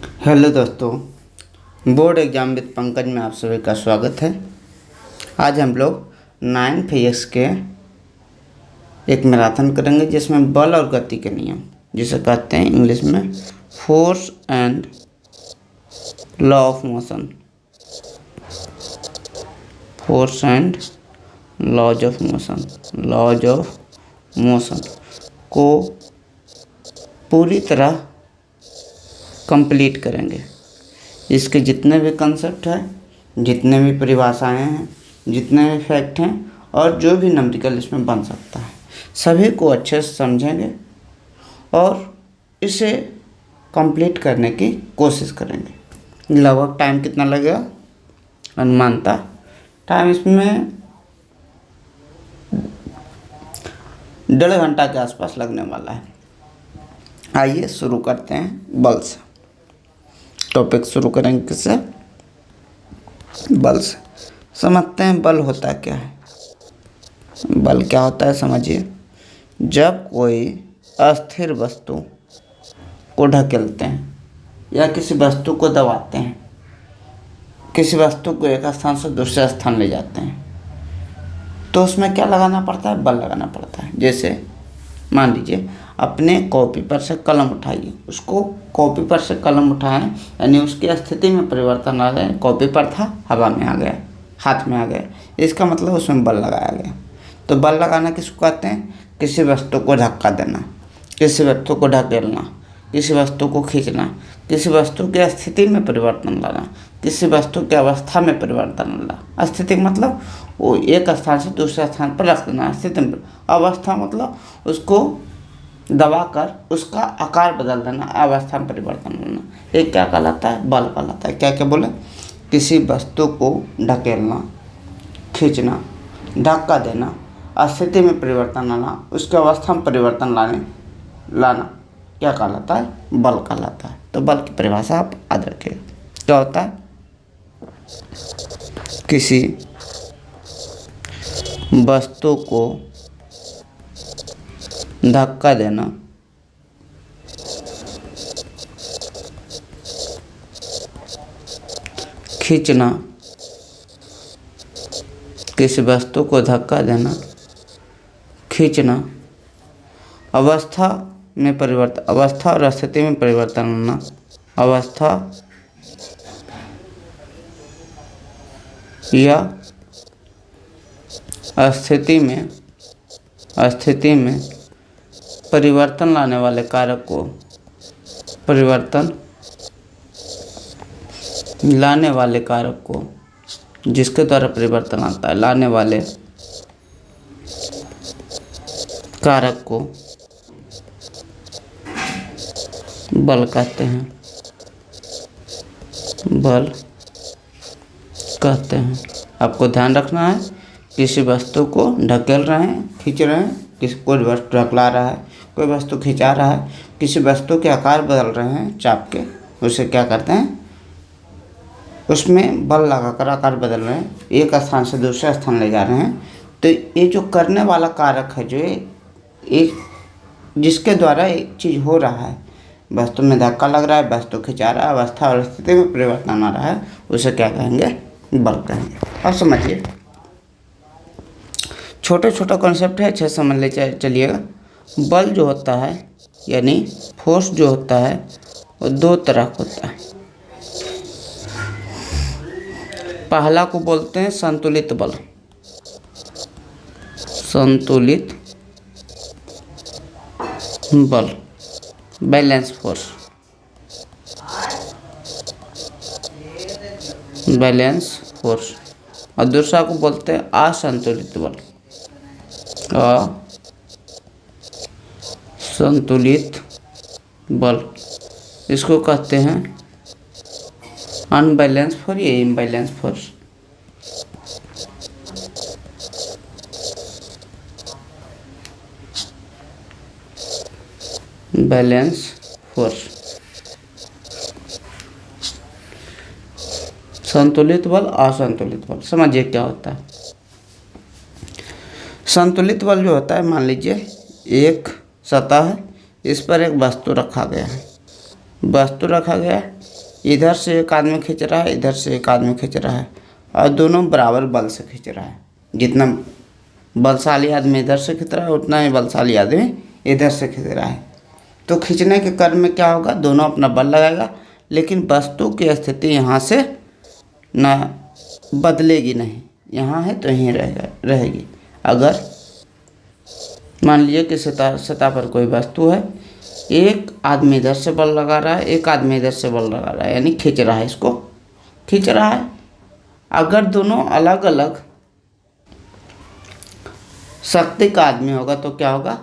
Hello दोस्तों, board exam with Pankaj में आप सभी का स्वागत है। आज हम लोग 9 फिजिक्स के एक मैराथन करेंगे जिसमें बल और गति के नियम, जिसे कहते हैं इंग्लिश में force and law of motion, force and laws of motion को पूरी तरह कंप्लीट करेंगे। इसके जितने भी कंसेप्ट हैं, जितने भी परिभाषाएं हैं, जितने भी फैक्ट हैं और जो भी नंबरिकल इसमें बन सकता है, सभी को अच्छे से समझेंगे और इसे कंप्लीट करने की कोशिश करेंगे। लगभग टाइम कितना लगेगा? अनुमानतः टाइम इसमें 1.5 घंटा के आसपास लगने वाला है। आइए शुरू करते हैं बल से। टॉपिक शुरू करेंगे किससे? बल से। समझते हैं बल होता क्या है। बल क्या होता है समझिए। जब कोई अस्थिर वस्तु को ढकेलते हैं या किसी वस्तु को दबाते हैं, किसी वस्तु को एक स्थान से दूसरे स्थान ले जाते हैं, तो उसमें क्या लगाना पड़ता है? बल लगाना पड़ता है। जैसे मान लीजिए अपने कॉपी पर से कलम उठाइए, उसको कॉपी पर से कलम उठाएं यानी उसकी स्थिति में परिवर्तन आ जाए। कॉपी पर था, हवा में आ गया, हाथ में आ गया, इसका मतलब उसमें बल लगाया गया। तो बल लगाना किसको कहते हैं? किसी वस्तु को धक्का देना, किसी वस्तु को ढकेलना, किसी वस्तु को खींचना, किसी वस्तु की स्थिति में परिवर्तन लाना, किसी वस्तु की अवस्था में परिवर्तन लाना। स्थिति मतलब वो एक स्थान से दूसरे स्थान पर रख देना। स्थिति में अवस्था मतलब उसको दबाकर उसका आकार बदल देना, अवस्था में परिवर्तन लाना। ये क्या कहलाता है? बल कहलाता है। क्या क्या बोले? किसी वस्तु को ढकेलना, खींचना, धक्का देना, स्थिति में परिवर्तन लाना, उसकी अवस्था में परिवर्तन लाना क्या कहलाता है? बल कहलाता है। तो बल की परिभाषा आप याद रखिएगा। क्या होता है? किसी वस्तु को धक्का देना, खींचना, किसी वस्तु को धक्का देना, खींचना, अवस्था में परिवर्तन, अवस्था और स्थिति में परिवर्तन होना, अवस्था या स्थिति में परिवर्तन लाने वाले कारक को, परिवर्तन लाने वाले कारक को, जिसके द्वारा परिवर्तन आता है, लाने वाले कारक को बल कहते हैं। बल कहते हैं। आपको ध्यान रखना है, किसी वस्तु को ढकेल रहे हैं, खींच रहे हैं, किसी कोई वस्तु ढकला रहा है, कोई वस्तु खिंचा रहा है, किसी वस्तु के आकार बदल रहे हैं चाप के, उसे क्या करते हैं? उसमें बल लगाकर आकार बदल रहे हैं, एक स्थान से दूसरे स्थान ले जा रहे हैं। तो ये जो करने वाला कारक है, जो एक जिसके द्वारा एक चीज़ हो रहा है, वस्तु में धक्का लग रहा है, वस्तु खिंचा रहा है, अवस्था और स्थिति में परिवर्तन आ रहा है, उसे क्या कहेंगे? बल कहेंगे। अब समझिए, छोटे छोटे कॉन्सेप्ट है, अच्छे समझ ले चलिएगा। बल जो होता है यानी फोर्स जो होता है वो 2 तरह का होता है। पहला को बोलते हैं संतुलित बल। संतुलित बल, बैलेंस फोर्स, बैलेंस फोर्स। और दूसरा को बोलते हैं असंतुलित बल, असंतुलित बल। इसको कहते हैं अनबैलेंस फोर्स या इम्बैलेंस फोर्स। बैलेंस फोर्स, संतुलित बल, असंतुलित बल। समझिए क्या होता है। संतुलित बल जो होता है, मान लीजिए एक सतह है, इस पर एक वस्तु रखा गया है, वस्तु रखा गया है, इधर से एक आदमी खींच रहा है, इधर से एक आदमी खींच रहा है, और दोनों बराबर बल से खींच रहा है। जितना बलशाली आदमी इधर से खींच रहा है उतना ही बलशाली आदमी इधर से खींच रहा है। तो खींचने के क्रम में क्या होगा, दोनों अपना बल लगाएगा, लेकिन वस्तु की स्थिति यहाँ से ना बदलेगी नहीं, यहाँ है तो यहीं रहेगी। अगर मान लीजिए कि सतह पर कोई वस्तु है, एक आदमी इधर से बल लगा रहा है, एक आदमी इधर से बल लगा रहा है, यानी खींच रहा है, इसको खींच रहा है। अगर दोनों अलग अलग शक्ति का आदमी होगा तो क्या होगा,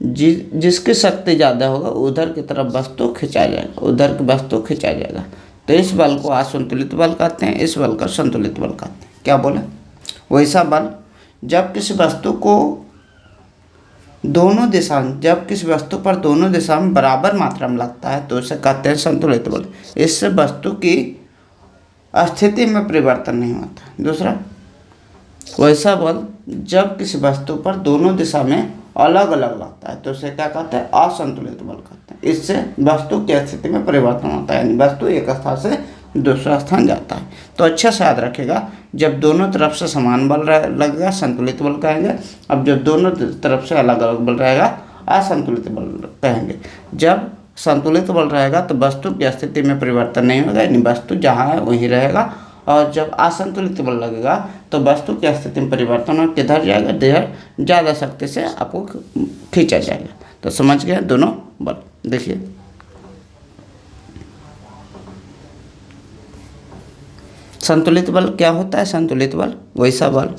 जिसकी शक्ति ज़्यादा होगा उधर की तरफ वस्तु खिंचा जाएगा, उधर की वस्तु खिंचा जाएगा। तो इस बल को असंतुलित बल कहते हैं, इस बल का संतुलित बल कहते हैं। क्या बोले, वैसा बल जब किसी वस्तु पर दोनों दिशा में बराबर मात्रा में लगता है तो उसे कहते हैं संतुलित बल। इससे वस्तु की स्थिति में परिवर्तन नहीं होता। दूसरा, वैसा बल जब किसी वस्तु पर दोनों दिशा में अलग अलग लगता है तो उसे क्या कहते हैं, असंतुलित बल कहते हैं। इससे वस्तु की स्थिति में परिवर्तन होता है, यानी वस्तु एक स्थान से दूसरा स्थान जाता है। तो अच्छे से याद रखेगा, जब दोनों तरफ से समान बल लगेगा संतुलित बल कहेंगे, अब जब दोनों तरफ से अलग अलग बल रहेगा असंतुलित बल कहेंगे। जब संतुलित बल रहेगा तो वस्तु की स्थिति में परिवर्तन नहीं होगा, यानी वस्तु जहाँ है वहीं रहेगा, और जब असंतुलित बल लगेगा तो वस्तु की स्थिति में परिवर्तन हो, किधर जाएगा, इधर ज़्यादा शक्ति से आपको खींचा जाएगा। तो समझ गए दोनों बल। देखिए संतुलित बल क्या होता है, संतुलित बल वैसा बल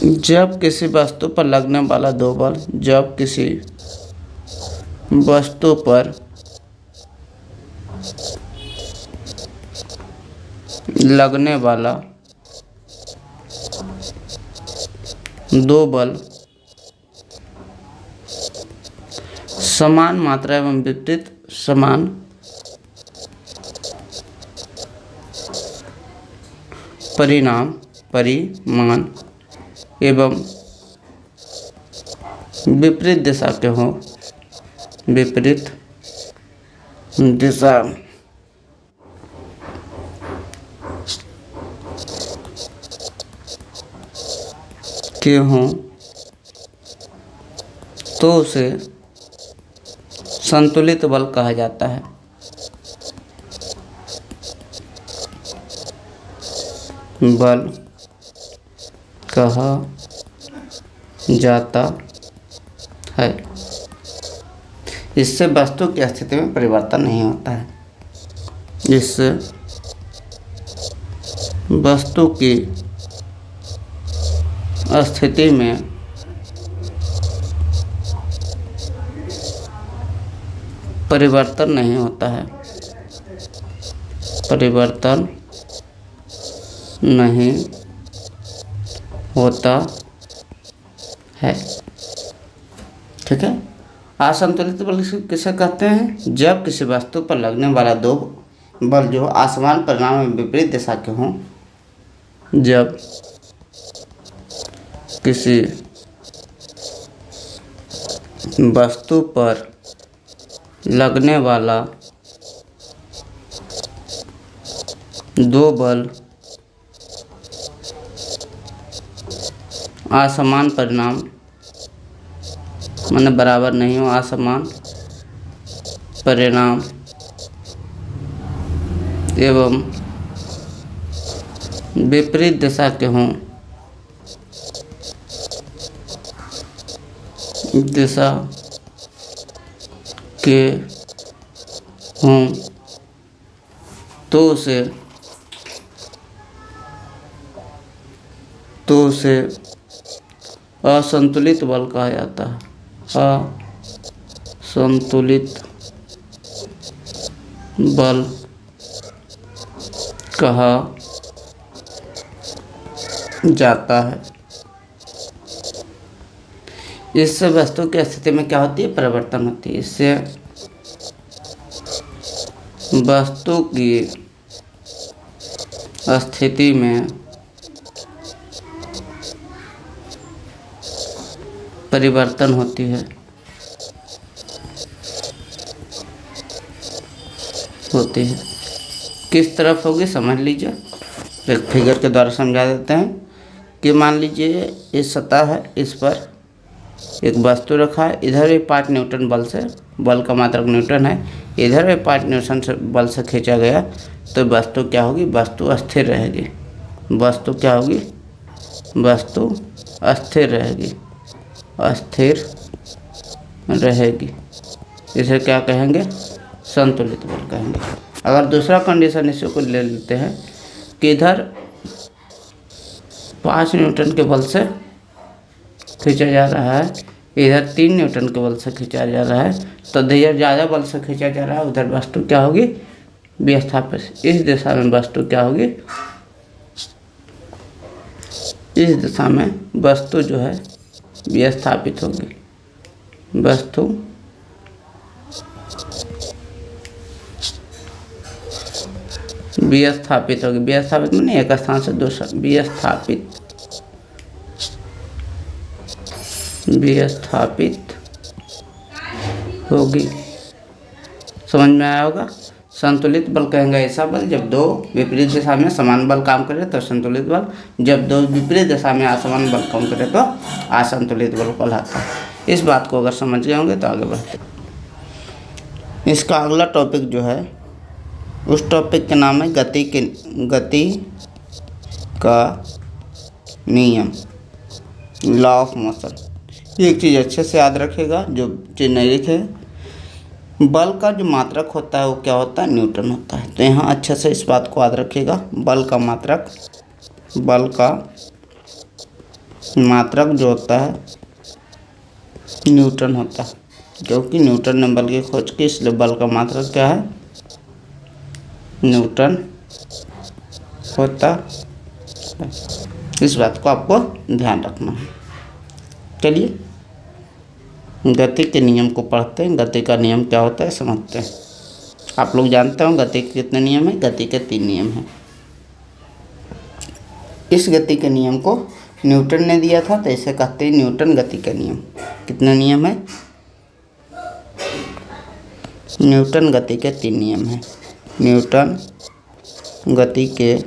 जब किसी वस्तु पर लगने वाला दो बल, जब किसी वस्तु पर लगने वाला दो बल समान मात्रा एवं विपरीत समान परिमाण एवं विपरीत दिशा के हों, विपरीत दिशा के हों तो उसे संतुलित बल कहा जाता है। बल कहा जाता है। इससे वस्तु की स्थिति में परिवर्तन नहीं होता है, इससे वस्तु की स्थिति में परिवर्तन नहीं होता है, परिवर्तन नहीं होता है। ठीक है। असंतुलित बल किसे कहते हैं, जब किसी वस्तु पर लगने वाला दो बल जो असमान परिमाण में विपरीत दिशा के हों, जब किसी वस्तु पर लगने वाला दो बल असमान परिणाम माने बराबर नहीं हो, असमान परिणाम एवं विपरीत दिशा के हों, दिशा के हों तो उसे असंतुलित बल कहा जाता है। असंतुलित बल कहा जाता है। इससे वस्तु की स्थिति में क्या होती है, परिवर्तन होती है। इससे वस्तु की स्थिति में परिवर्तन होती है, किस तरफ होगी समझ लीजिए। एक फिगर के द्वारा समझा देते हैं कि मान लीजिए इस सतह है, इस पर एक वस्तु रखा है, इधर भी 5 न्यूटन बल से, बल का मात्रक न्यूटन है, इधर भी 5 न्यूटन से बल से खींचा गया, तो वस्तु क्या होगी, वस्तु स्थिर रहेगी। वस्तु क्या होगी, वस्तु अस्थिर रहेगी, अस्थिर रहेगी। इसे क्या कहेंगे, संतुलित बल कहेंगे। अगर दूसरा कंडीशन इसी को ले लेते हैं कि इधर 5 न्यूटन के बल से खींचा जा रहा है, इधर 3 न्यूटन के बल से खींचा जा रहा है, तो इधर ज़्यादा बल से खींचा जा रहा है, उधर वस्तु क्या होगी, विस्थापित। इस दिशा में वस्तु क्या होगी, इस दिशा में वस्तु जो है विस्थापित होगी। वस्तु विस्थापित होगी। विस्थापित माने एक स्थान से दूसरा, विस्थापित होगी। समझ में आया होगा। संतुलित बल कहेंगे ऐसा बल जब दो विपरीत दिशा में समान बल काम करे तो संतुलित बल, जब दो विपरीत दिशा में असमान बल काम करे तो असंतुलित बल कहलाता है। इस बात को अगर समझ गए होंगे तो आगे बढ़ते। इसका अगला टॉपिक जो है उस टॉपिक के नाम है गति का नियम, लॉ ऑफ मोशन। एक चीज़ अच्छे से याद रखिएगा, जो चीज़ नहीं लिखे, बल का जो मात्रक होता है वो क्या होता है, न्यूटन होता है। तो यहाँ अच्छे से इस बात को याद रखिएगा, बल का मात्रक जो होता है न्यूटन होता है, क्योंकि न्यूटन ने बल की खोज की, इसलिए बल का मात्रक क्या है, न्यूटन होता है। इस बात को आपको ध्यान रखना है। चलिए गति के नियम को पढ़ते हैं। गति का नियम क्या होता है समझते हैं। आप लोग जानते हो गति के कितने नियम हैं, गति के 3 नियम हैं। इस गति के नियम को न्यूटन ने दिया था, तो इसे कहते हैं न्यूटन गति का नियम। कितने नियम है, न्यूटन गति के 3 नियम हैं। न्यूटन गति के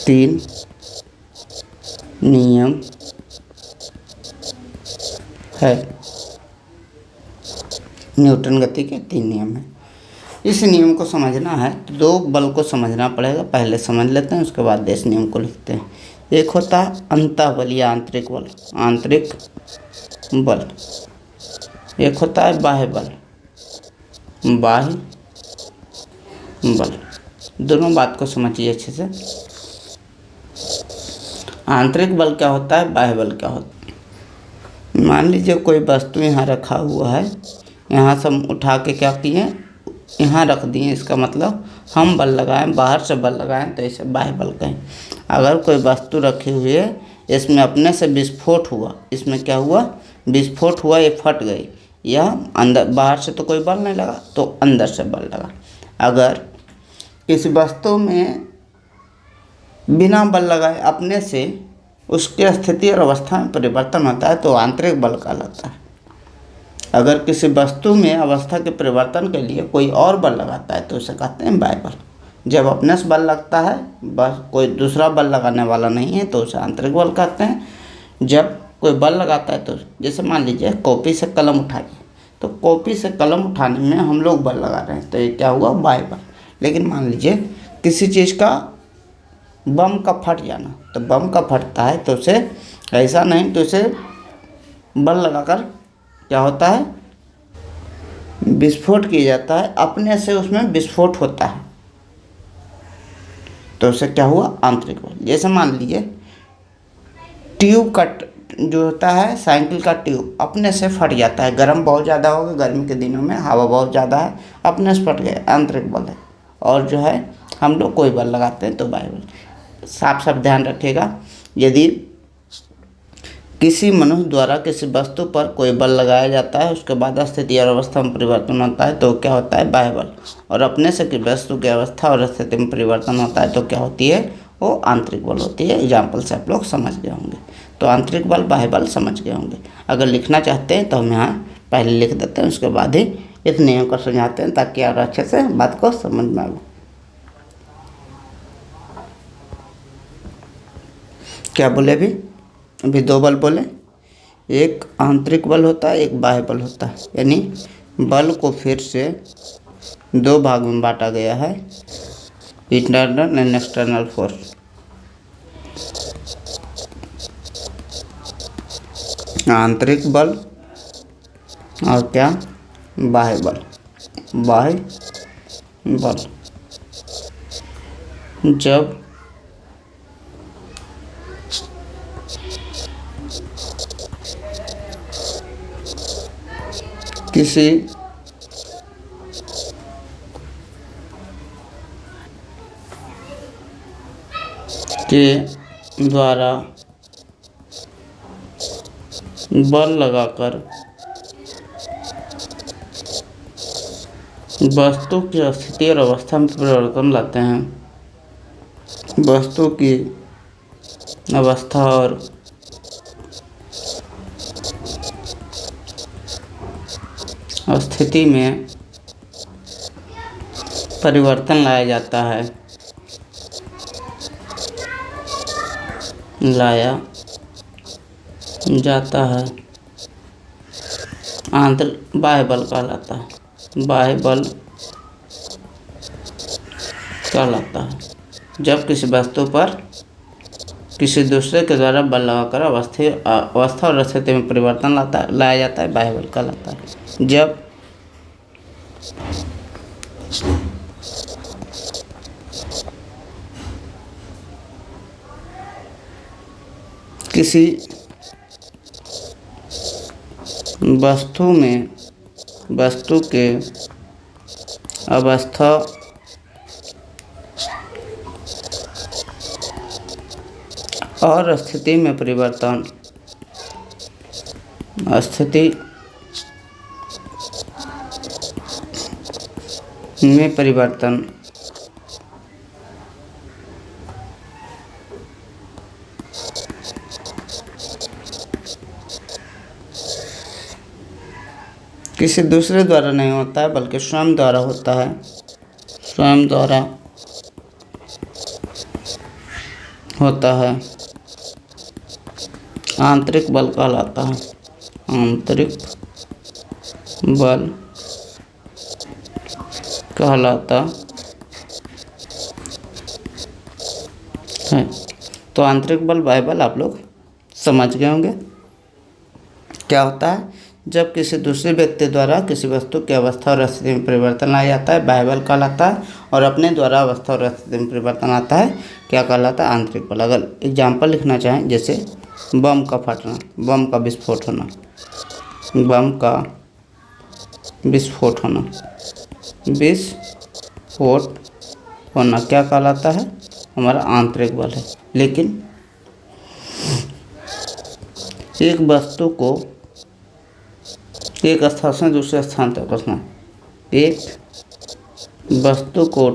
3 नियम है। न्यूटन गति के 3 नियम है। इस नियम को समझना है तो 2 बल को समझना पड़ेगा। पहले समझ लेते हैं, उसके बाद इस नियम को लिखते हैं। एक होता है अंतः बल या आंतरिक बल, आंतरिक बल। एक होता है बाह्य बल, बाह्य बल। दोनों बात को समझिए अच्छे से। आंतरिक बल क्या होता है, बाह्य बल क्या होता है। मान लीजिए कोई वस्तु यहाँ रखा हुआ है, यहाँ से हम उठा के क्या किए, यहाँ रख दिए। इसका मतलब हम बल लगाएं, बाहर से बल लगाएं तो इसे बाह्य बल कहें। अगर कोई वस्तु रखी हुई है, इसमें अपने से विस्फोट हुआ, इसमें क्या हुआ, विस्फोट हुआ, ये फट गई, यह अंदर, बाहर से तो कोई बल नहीं लगा, तो अंदर से बल लगा। अगर इस वस्तु में बिना बल लगाए अपने से उसकी स्थिति और अवस्था में परिवर्तन होता है तो आंतरिक बल कहलाता है। अगर किसी वस्तु में अवस्था के परिवर्तन के लिए कोई और बल लगाता है तो उसे कहते हैं बाह्य बल। जब अपने से बल लगता है, बस कोई दूसरा बल लगाने वाला नहीं है, तो उसे आंतरिक बल कहते हैं। जब कोई बल लगाता है तो, जैसे मान लीजिए कॉपी से कलम उठाइए, तो कॉपी से कलम उठाने में हम लोग बल लगा रहे हैं, तो ये क्या हुआ, बाह्य बल। लेकिन मान लीजिए किसी चीज़ का, बम का फट जाना, तो बम का फटता है तो उसे ऐसा नहीं, तो उसे बल लगाकर क्या होता है, विस्फोट किया जाता है, अपने से उसमें विस्फोट होता है, तो उसे क्या हुआ, आंतरिक बल। जैसे मान लीजिए ट्यूब का जो होता है, साइकिल का ट्यूब अपने से फट जाता है, गर्म बहुत ज़्यादा होगा, गर्मी के दिनों में हवा बहुत ज़्यादा है, अपने से फट गया, आंतरिक बल है। और जो है हम लोग कोई बल लगाते हैं तो बाह्य बल। साफ साफ ध्यान रखिएगा, यदि किसी मनुष्य द्वारा किसी वस्तु पर कोई बल लगाया जाता है, उसके बाद स्थिति और अवस्था में परिवर्तन होता है तो क्या होता है, बाह्य बल। और अपने से किसी वस्तु की अवस्था और स्थिति में परिवर्तन होता है तो क्या होती है, वो आंतरिक बल होती है। एग्जाम्पल से आप लोग समझ गए होंगे। तो आंतरिक बल, बाह्य बल समझ गए होंगे। अगर लिखना चाहते हैं तो हम यहाँ पहले लिख देते हैं, उसके बाद ही इस नियम को समझाते हैं ताकि और अच्छे से बात को समझ में आए। क्या बोले अभी 2 बल बोले, एक आंतरिक बल होता है, एक बाह्य बल होता है। यानी बल को फिर से 2 भाग में बांटा गया है, इंटरनल एंड एक्सटर्नल फोर्स। आंतरिक बल और क्या, बाह्य बल। बाह्य बल जब किसी के द्वारा बल लगाकर वस्तु की स्थिति और अवस्था में परिवर्तन लाते हैं। वस्तु की अवस्था और स्थिति में परिवर्तन लाया जाता है, बाह्य बल कहलाता है। बाह्य बल कहलाता है जब किसी वस्तु पर किसी दूसरे के द्वारा बल लगाकर अवस्था और स्थिति में परिवर्तन लाया जाता है, बाह्य बल कहलाता है। जब किसी वस्तु के अवस्था और स्थिति में परिवर्तन किसी दूसरे द्वारा नहीं होता है बल्कि स्वयं द्वारा होता है। स्वयं द्वारा होता है, आंतरिक बल कहलाता है। आंतरिक बल कहलाता है। तो आंतरिक बल, बाह्य बल आप लोग समझ गए होंगे। क्या होता है, जब किसी दूसरे व्यक्ति द्वारा किसी वस्तु की अवस्था और स्थिति में परिवर्तन लाया जाता है, बाह्य बल कहलाता है। और अपने द्वारा अवस्था और स्थिति में परिवर्तन आता है, क्या कहलाता है, आंतरिक बल। अगर एग्जाम्पल लिखना चाहें, जैसे बम का फटना, बम का विस्फोट होना, बम का विस्फोट होना, विस्फोट होना क्या कहलाता है, हमारा आंतरिक बल है। लेकिन एक वस्तु को एक स्थान से दूसरे स्थान तक रखना, एक वस्तु को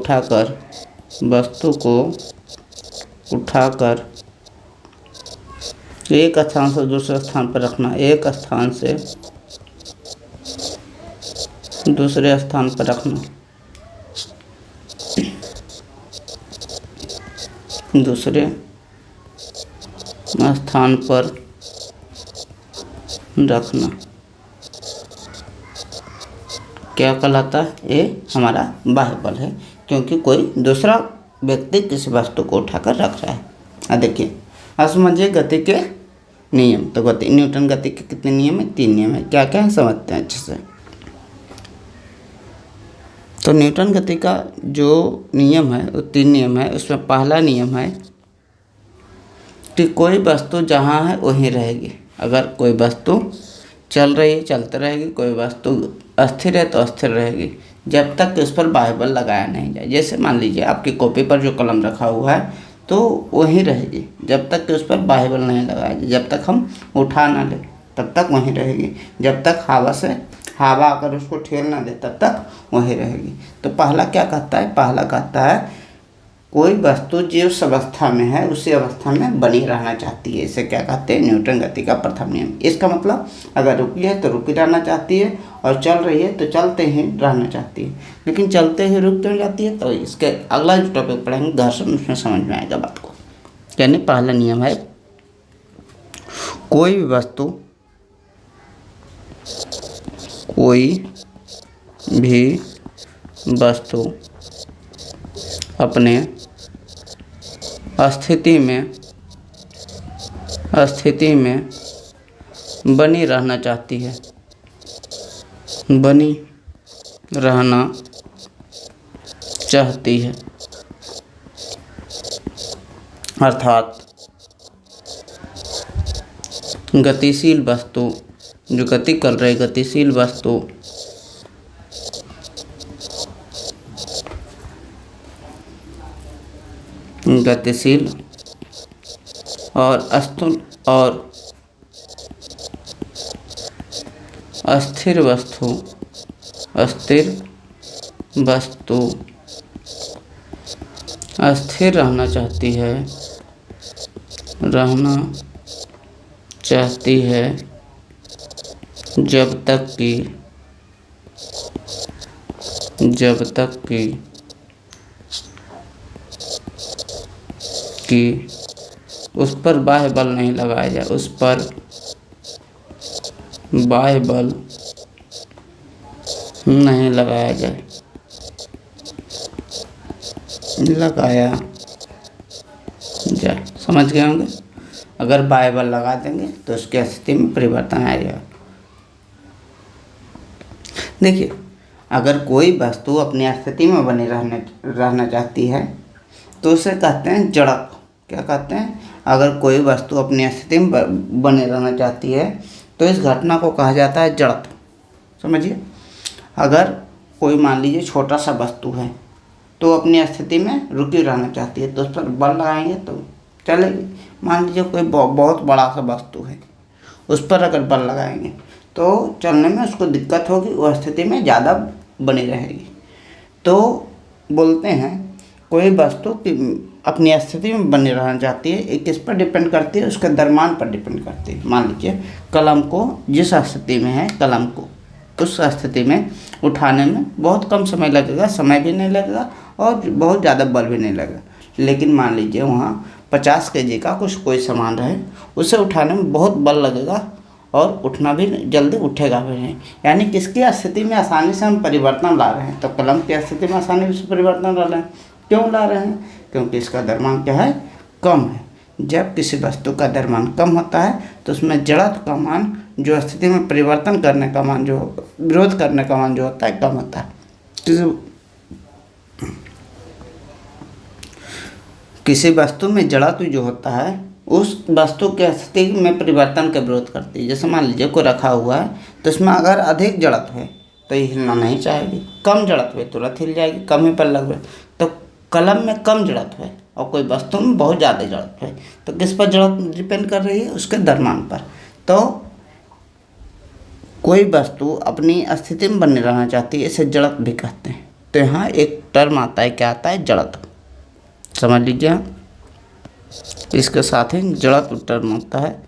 उठाकर एक स्थान से दूसरे स्थान पर रखना, एक स्थान से दूसरे स्थान पर रखना, दूसरे स्थान पर रखना क्या कहलाता है, ये हमारा बाह्य बल है। क्योंकि कोई दूसरा व्यक्ति किसी वस्तु को उठाकर रख रहा है। अब देखिए, अब समझिए गति के नियम। तो न्यूटन गति के कितने नियम है, 3 नियम है। क्या क्या है समझते हैं अच्छे से। तो न्यूटन गति का जो नियम है वो 3 नियम है। उसमें पहला नियम है कि कोई वस्तु जहाँ है वहीं रहेगी। अगर कोई वस्तु चल रही है चलते रहेगी, कोई वस्तु अस्थिर है तो अस्थिर रहेगी, जब तक उस पर बाह्य बल लगाया नहीं जाए। जैसे मान लीजिए आपकी कॉपी पर जो कलम रखा हुआ है तो वहीं रहेगी जब तक कि उस पर बाह्य बल नहीं लगाया जाए। जब तक हम उठा ना ले तब तक वहीं रहेगी। जब तक हवा आकर उसको ठेल ना दे तब तक वहीं रहेगी। तो पहला क्या कहता है, पहला कहता है कोई वस्तु जिस अवस्था में है उसी अवस्था में बनी रहना चाहती है, इसे क्या कहते हैं? न्यूटन गति का प्रथम नियम। इसका मतलब अगर रुकी है तो रुकी रहना चाहती है, और चल रही है तो चलते ही रहना चाहती है। लेकिन चलते ही रुक क्यों जाती है? तो इसके अगला जो टॉपिक पढ़ेंगे घर्षण, उसमें समझ में आएगा बात को। यानी पहला नियम है, कोई भी वस्तु अपने स्थिति में बनी रहना चाहती है, बनी रहना चाहती है। अर्थात गतिशील वस्तु, जो गति कर रही गतिशील वस्तु गतिशील और स्थूल और अस्थिर वस्तु अस्थिर रहना चाहती है जब तक कि उस पर बाह्य बल नहीं लगाया जाए, उस पर बाह्य बल नहीं लगाया जाए, समझ गए होंगे। अगर बाह्य बल लगा देंगे तो उसकी स्थिति में परिवर्तन आएगा। देखिए, अगर कोई वस्तु अपनी स्थिति में बनी रहना चाहती है तो उसे कहते हैं जड़त्व। क्या कहते हैं? अगर कोई वस्तु अपनी स्थिति में बने रहना चाहती है तो इस घटना को कहा जाता है जड़त्व। समझिए, अगर कोई मान लीजिए छोटा सा वस्तु है तो अपनी स्थिति में रुकी रहना चाहती है, तो उस पर बल लगाएंगे तो चलेगी। मान लीजिए कोई बहुत बड़ा सा वस्तु है, उस पर अगर बल लगाएंगे तो चलने में उसको दिक्कत होगी, वह स्थिति में ज़्यादा बनी रहेगी। तो बोलते हैं कोई वस्तु अपनी स्थिति में बनी रहना चाहती है, ये किस पर डिपेंड करती है? उसके द्रव्यमान पर डिपेंड करती है। मान लीजिए कलम को जिस स्थिति में है, कलम को उस स्थिति में उठाने में बहुत कम समय लगेगा, समय भी नहीं लगेगा और बहुत ज़्यादा बल भी नहीं लगेगा। लेकिन मान लीजिए वहाँ 50 kg का कोई सामान रहे, उसे उठाने में बहुत बल लगेगा और उठना भी जल्दी उठेगा भी नहीं। यानी किसकी स्थिति में आसानी से हम परिवर्तन ला रहे हैं? तो कलम की स्थिति में आसानी से परिवर्तन ला रहे हैं। क्यों ला रहे हैं? क्योंकि इसका द्रव्यमान क्या है? कम है। जब किसी वस्तु का द्रव्यमान कम होता है तो उसमें जड़त्व का मान, जो स्थिति में परिवर्तन करने का मान, जो विरोध करने का मान जो होता है, कम होता है। किसी वस्तु में जड़त्व जो होता है उस वस्तु के स्थिति में परिवर्तन का विरोध करती है। जैसे मान लीजिए कोई रखा हुआ है तो इसमें अगर अधिक जड़त्व है तो ये हिलना नहीं चाहेगी, कम जड़त्व है तुरंत हिल जाएगी, कम ही बल लगे। तो कलम में कम जड़त्व है और कोई वस्तु में बहुत ज़्यादा जड़त्व है, तो किस पर जड़त्व डिपेंड कर रही है? उसके द्रव्यमान पर। तो कोई वस्तु अपनी स्थिति में बने रहना चाहती है, इसे जड़त्व भी कहते हैं। तो यहाँ एक टर्म आता है, क्या आता है? जड़त्व। समझ लीजिए, इसके साथ ही जड़त्व टर्म होता है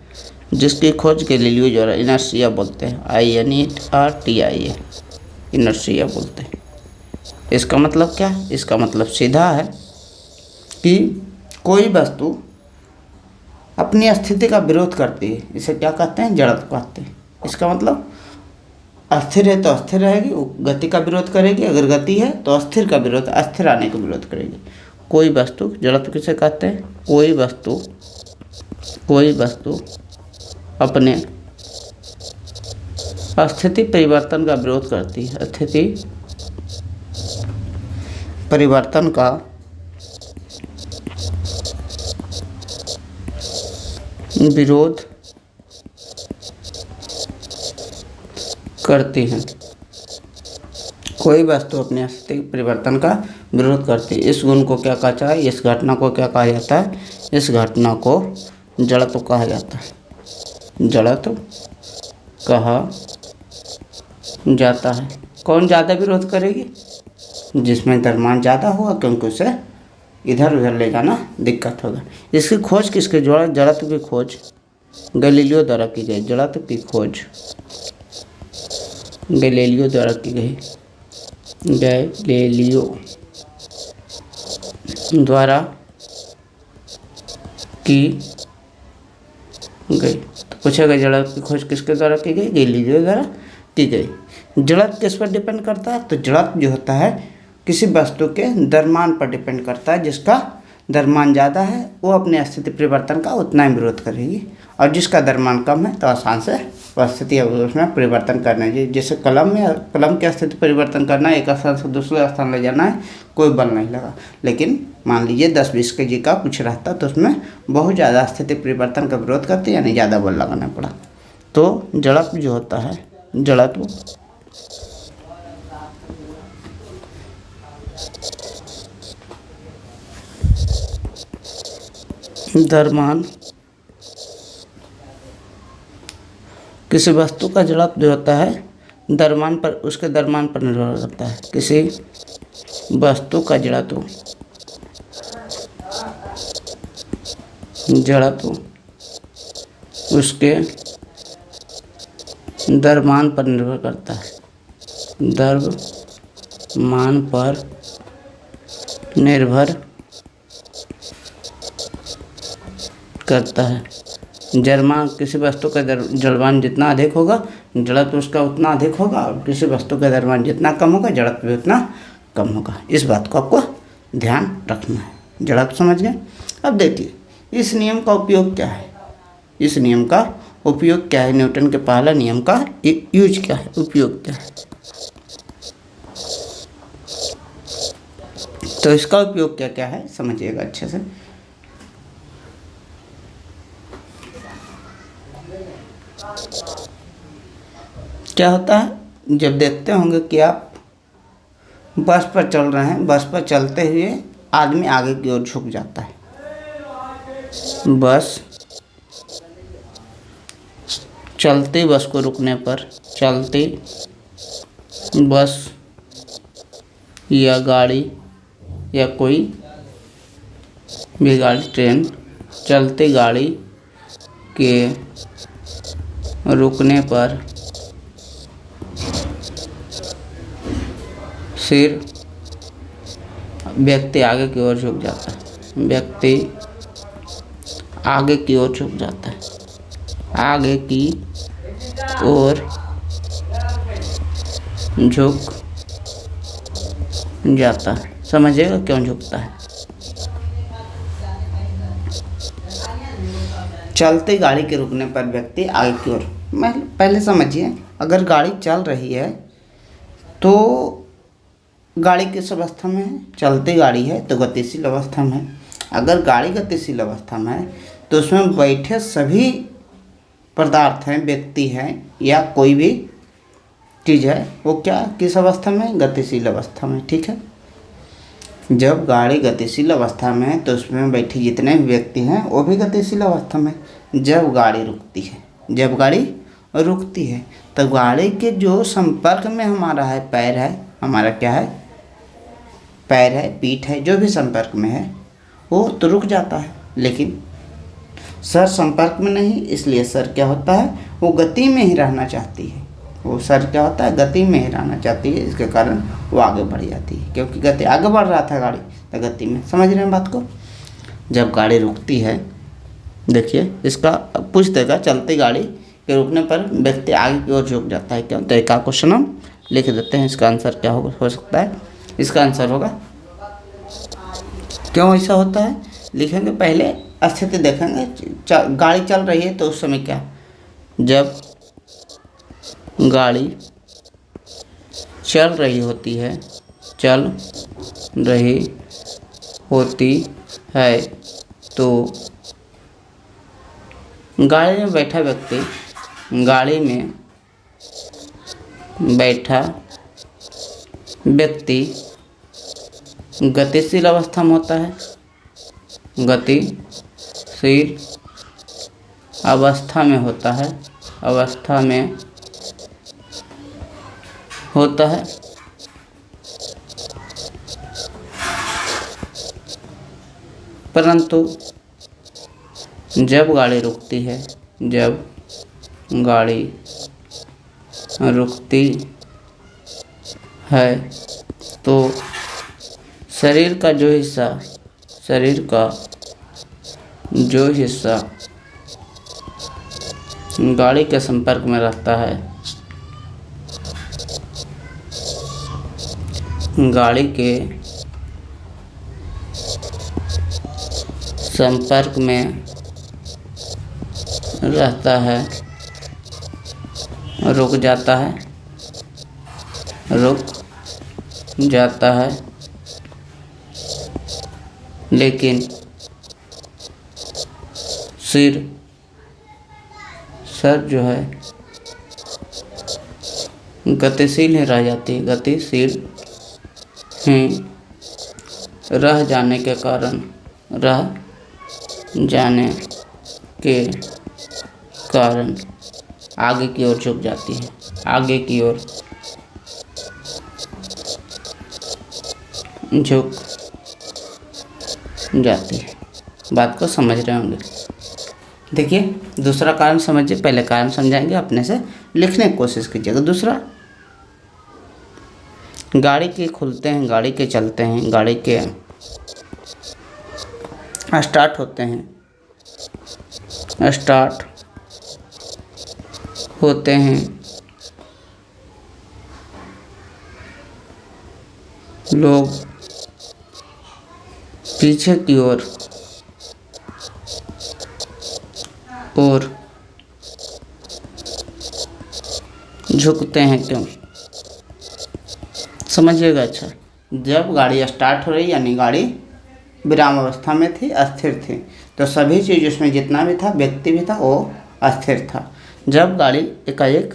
जिसकी खोज के लिए यूज हो रहा है, इनर्शिया बोलते हैं, INERTIA, इनर्शिया बोलते हैं। इसका मतलब क्या? इसका मतलब सीधा है कि कोई वस्तु अपनी स्थिति का विरोध करती है, इसे क्या कहते हैं? जड़त्व कहते हैं। इसका मतलब अस्थिर है तो अस्थिर रहेगी, वो गति का विरोध करेगी। अगर गति है तो अस्थिर का विरोध, अस्थिर आने का विरोध करेगी। कोई वस्तु, जड़त्व किसे कहते हैं? कोई वस्तु अपने स्थिति परिवर्तन का विरोध करती है, स्थिति परिवर्तन का विरोध करती है। कोई वस्तु अपने स्थिति परिवर्तन का विरोध करती है। इस गुण को क्या कहा जाता है? इस घटना को क्या कहा जाता है? इस घटना को जड़त्व कहा जाता है। जड़त्व कहा जाता है। कौन ज़्यादा विरोध करेगी? जिसमें द्रव्यमान ज़्यादा होगा, क्योंकि उसे इधर उधर ले जाना दिक्कत होगा। इसकी खोज किसके द्वारा? जड़त्व की खोज गैलीलियो द्वारा की गई। जड़त्व की खोज गैलीलियो द्वारा की गई। गैलीलियो द्वारा की गई। तो पूछेगा जड़त्व की खोज किसके द्वारा की गई? गैलीलियो द्वारा की गई। जड़त्व किस पर डिपेंड करता है? तो जड़त्व जो होता है किसी वस्तु के द्रव्यमान पर डिपेंड करता है। जिसका द्रव्यमान ज़्यादा है वो अपने स्थिति परिवर्तन का उतना ही विरोध करेगी, और जिसका द्रव्यमान कम है तो आसान से वह स्थिति उसमें परिवर्तन करना है। जैसे कलम की स्थिति परिवर्तन करना है, एक स्थान से दूसरे स्थान ले जाना है, कोई बल नहीं लगा। लेकिन मान लीजिए 10-20 kg का कुछ रहता तो उसमें बहुत ज़्यादा स्थिति परिवर्तन का विरोध करते, यानी ज़्यादा बल लगाना पड़ा। तो जड़त्व जो होता है, जड़त्व द्रव्यमान, किसी वस्तु का जड़त्व जो होता है द्रव्यमान पर, उसके द्रव्यमान पर निर्भर करता है। किसी वस्तु का जड़त्व उसके द्रव्यमान पर निर्भर करता है। द्रव्यमान पर निर्भर करता है। द्रव्यमान, किसी वस्तु का द्रव्यमान जितना अधिक होगा जड़त्व उसका उतना अधिक होगा, और किसी वस्तु का द्रव्यमान जितना कम होगा जड़त्व भी उतना कम होगा। इस बात को आपको ध्यान रखना है। जड़त्व समझ गए? अब देखिए इस नियम का उपयोग क्या है। इस नियम का उपयोग क्या है? न्यूटन के पहला नियम का यूज क्या है, उपयोग क्या है? तो इसका उपयोग क्या क्या है समझिएगा अच्छे से। क्या होता है, जब देखते होंगे कि आप बस पर चल रहे हैं, बस पर चलते हुए आदमी आगे की ओर झुक जाता है। बस चलती बस को रुकने पर, चलती बस या गाड़ी या कोई भी गाड़ी, ट्रेन, चलती गाड़ी के रुकने पर सिर व्यक्ति आगे की ओर झुक जाता है। व्यक्ति आगे की ओर झुक जाता है, आगे की ओर झुक जाता है। समझिएगा क्यों झुकता है। चलती गाड़ी के रुकने पर व्यक्ति आगे की ओर, पहले समझिए, अगर गाड़ी चल रही है तो गाड़ी किस अवस्था में है? चलती गाड़ी है तो गतिशील अवस्था में है। अगर गाड़ी गतिशील अवस्था में है तो उसमें बैठे सभी पदार्थ हैं, व्यक्ति हैं या कोई भी चीज़ है, वो क्या किस अवस्था में? गतिशील अवस्था में। ठीक है, जब गाड़ी गतिशील अवस्था में है तो उसमें बैठे जितने भी व्यक्ति हैं वो भी गतिशील अवस्था में। जब गाड़ी रुकती है, जब गाड़ी रुकती है तो गाड़ी के जो संपर्क में हमारा है, पैर है, हमारा क्या है, पैर है, पीठ है, जो भी संपर्क में है वो तो रुक जाता है। लेकिन सर संपर्क में नहीं, इसलिए सर क्या होता है, वो गति में ही रहना चाहती है। वो सर क्या होता है, गति में ही रहना चाहती है, इसके कारण वो आगे बढ़ जाती है। क्योंकि गति, आगे बढ़ रहा था गाड़ी तो गति में। समझ रहे हैं बात को? जब गाड़ी रुकती है, देखिए इसका पूछ देगा, चलती गाड़ी के रुकने पर व्यक्ति आगे की ओर झुक जाता है। क्यों? तो एक क्वेश्चन हम लिख देते हैं, इसका आंसर क्या हो सकता है। इसका आंसर होगा, क्यों ऐसा होता है लिखेंगे, पहले स्थिति देखेंगे। गाड़ी चल रही है तो उस समय क्या, जब गाड़ी चल रही होती है, चल रही होती है तो गाड़ी में बैठा व्यक्ति, गाड़ी में बैठा व्यक्ति गतिशील अवस्था में होता है, गतिशील अवस्था में होता है, अवस्था में होता है। परंतु जब गाड़ी रुकती है, जब गाड़ी रुकती है तो शरीर का जो हिस्सा गाड़ी के संपर्क में रहता है, गाड़ी के संपर्क में रहता है, रुक जाता है, लेकिन सर जो है गतिशील ही रह जाती है, गतिशील ही रह जाने के कारण आगे की ओर झुक जाती है, आगे की ओर झुक जाती है। बात को समझ रहे होंगे। देखिए दूसरा कारण समझिए, पहले कारण समझाएंगे, अपने से लिखने की कोशिश कीजिएगा। दूसरा, गाड़ी के खुलते हैं, गाड़ी के चलते हैं, गाड़ी के स्टार्ट होते हैं, लोग पीछे की ओर झुकते हैं। क्यों? समझिएगा। अच्छा, जब गाड़ी स्टार्ट हो रही यानी गाड़ी विराम अवस्था में थी, अस्थिर थी, तो सभी चीज़ उसमें जितना भी था, व्यक्ति भी था, वो अस्थिर था। जब गाड़ी एकाएक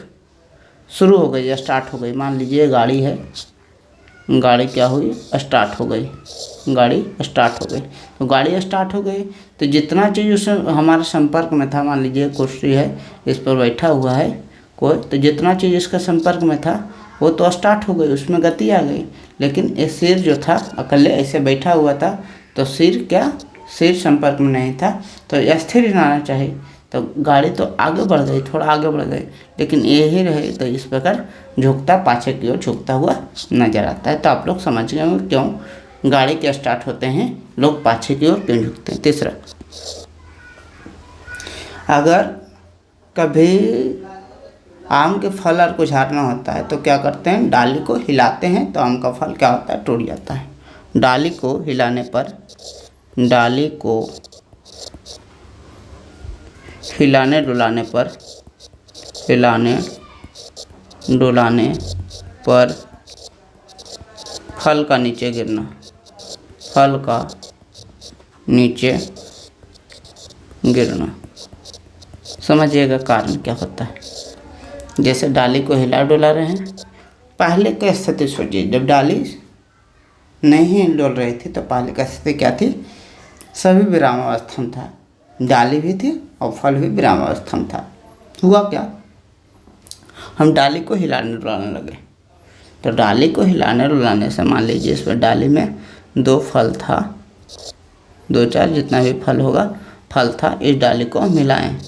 शुरू हो गई, स्टार्ट हो गई, मान लीजिए गाड़ी है, गाड़ी क्या हुई? स्टार्ट हो गई, गाड़ी स्टार्ट हो गई। तो गाड़ी स्टार्ट हो गई तो जितना चीज़ उसमें हमारे संपर्क में था, मान लीजिए कुर्सी है, इस पर बैठा हुआ है कोई, तो जितना चीज़ इसका संपर्क में था वो तो स्टार्ट हो गई, उसमें गति आ गई। लेकिन ये सिर जो था अकेले ऐसे बैठा हुआ था, तो सिर संपर्क में नहीं था, तो स्थिर ही रहना चाहिए। तो गाड़ी तो आगे बढ़ गई, थोड़ा आगे बढ़ गई, लेकिन यही रहे तो इस प्रकार झुकता, पाछे की ओर झुकता हुआ नजर आता है। तो आप लोग समझ गए होंगे क्यों गाड़ी के स्टार्ट होते हैं लोग पाछे की ओर क्यों झुकते हैं। तीसरा, अगर कभी आम के फल और को झाड़ना होता है तो क्या करते हैं? डाली को हिलाते हैं, तो आम का फल क्या होता है? टूट जाता है। डाली को हिलाने पर, डाली को हिलाने डुलाने पर फल का नीचे गिरना, फल का नीचे गिरना। समझिएगा कारण क्या होता है। जैसे डाली को हिला डुला रहे हैं, पहले की स्थिति सोचिए, जब डाली नहीं डोल रही थी तो पहले की स्थिति क्या थी? सभी विराम अवस्था में था, डाली भी थी और फल भी विराम अवस्था में था। हुआ क्या? हम डाली को हिलाने डुलाने लगे, तो डाली को हिलाने डुलाने से मान लीजिए इस पर डाली में 2 फल था, 2-4 जितना भी फल होगा फल था, इस डाली को हम हिलाएं।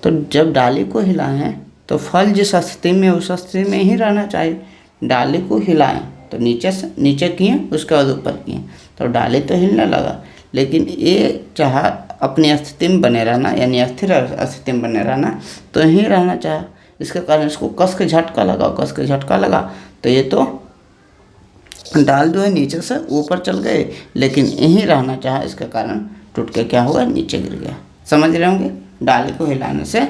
तो जब डाली को हिलाएं तो फल जिस स्थिति में उस स्थिति में ही रहना चाहिए। डाली को हिलाएं तो नीचे से नीचे किए, उसके बाद ऊपर किए, तो डाली तो हिलने लगा, लेकिन ये चाहा अपनी स्थिति में बने रहना, यानी अस्थिर स्थिति में बने रहना, तो यहीं रहना चाहा। इसके कारण इसको कस के झटका लगा, तो ये तो डाल जो है नीचे से ऊपर चल गए, लेकिन यहीं रहना चाहा, इसके कारण टूट के क्या हुआ? नीचे गिर गया। समझ रहे होंगे। डाली को हिलाने से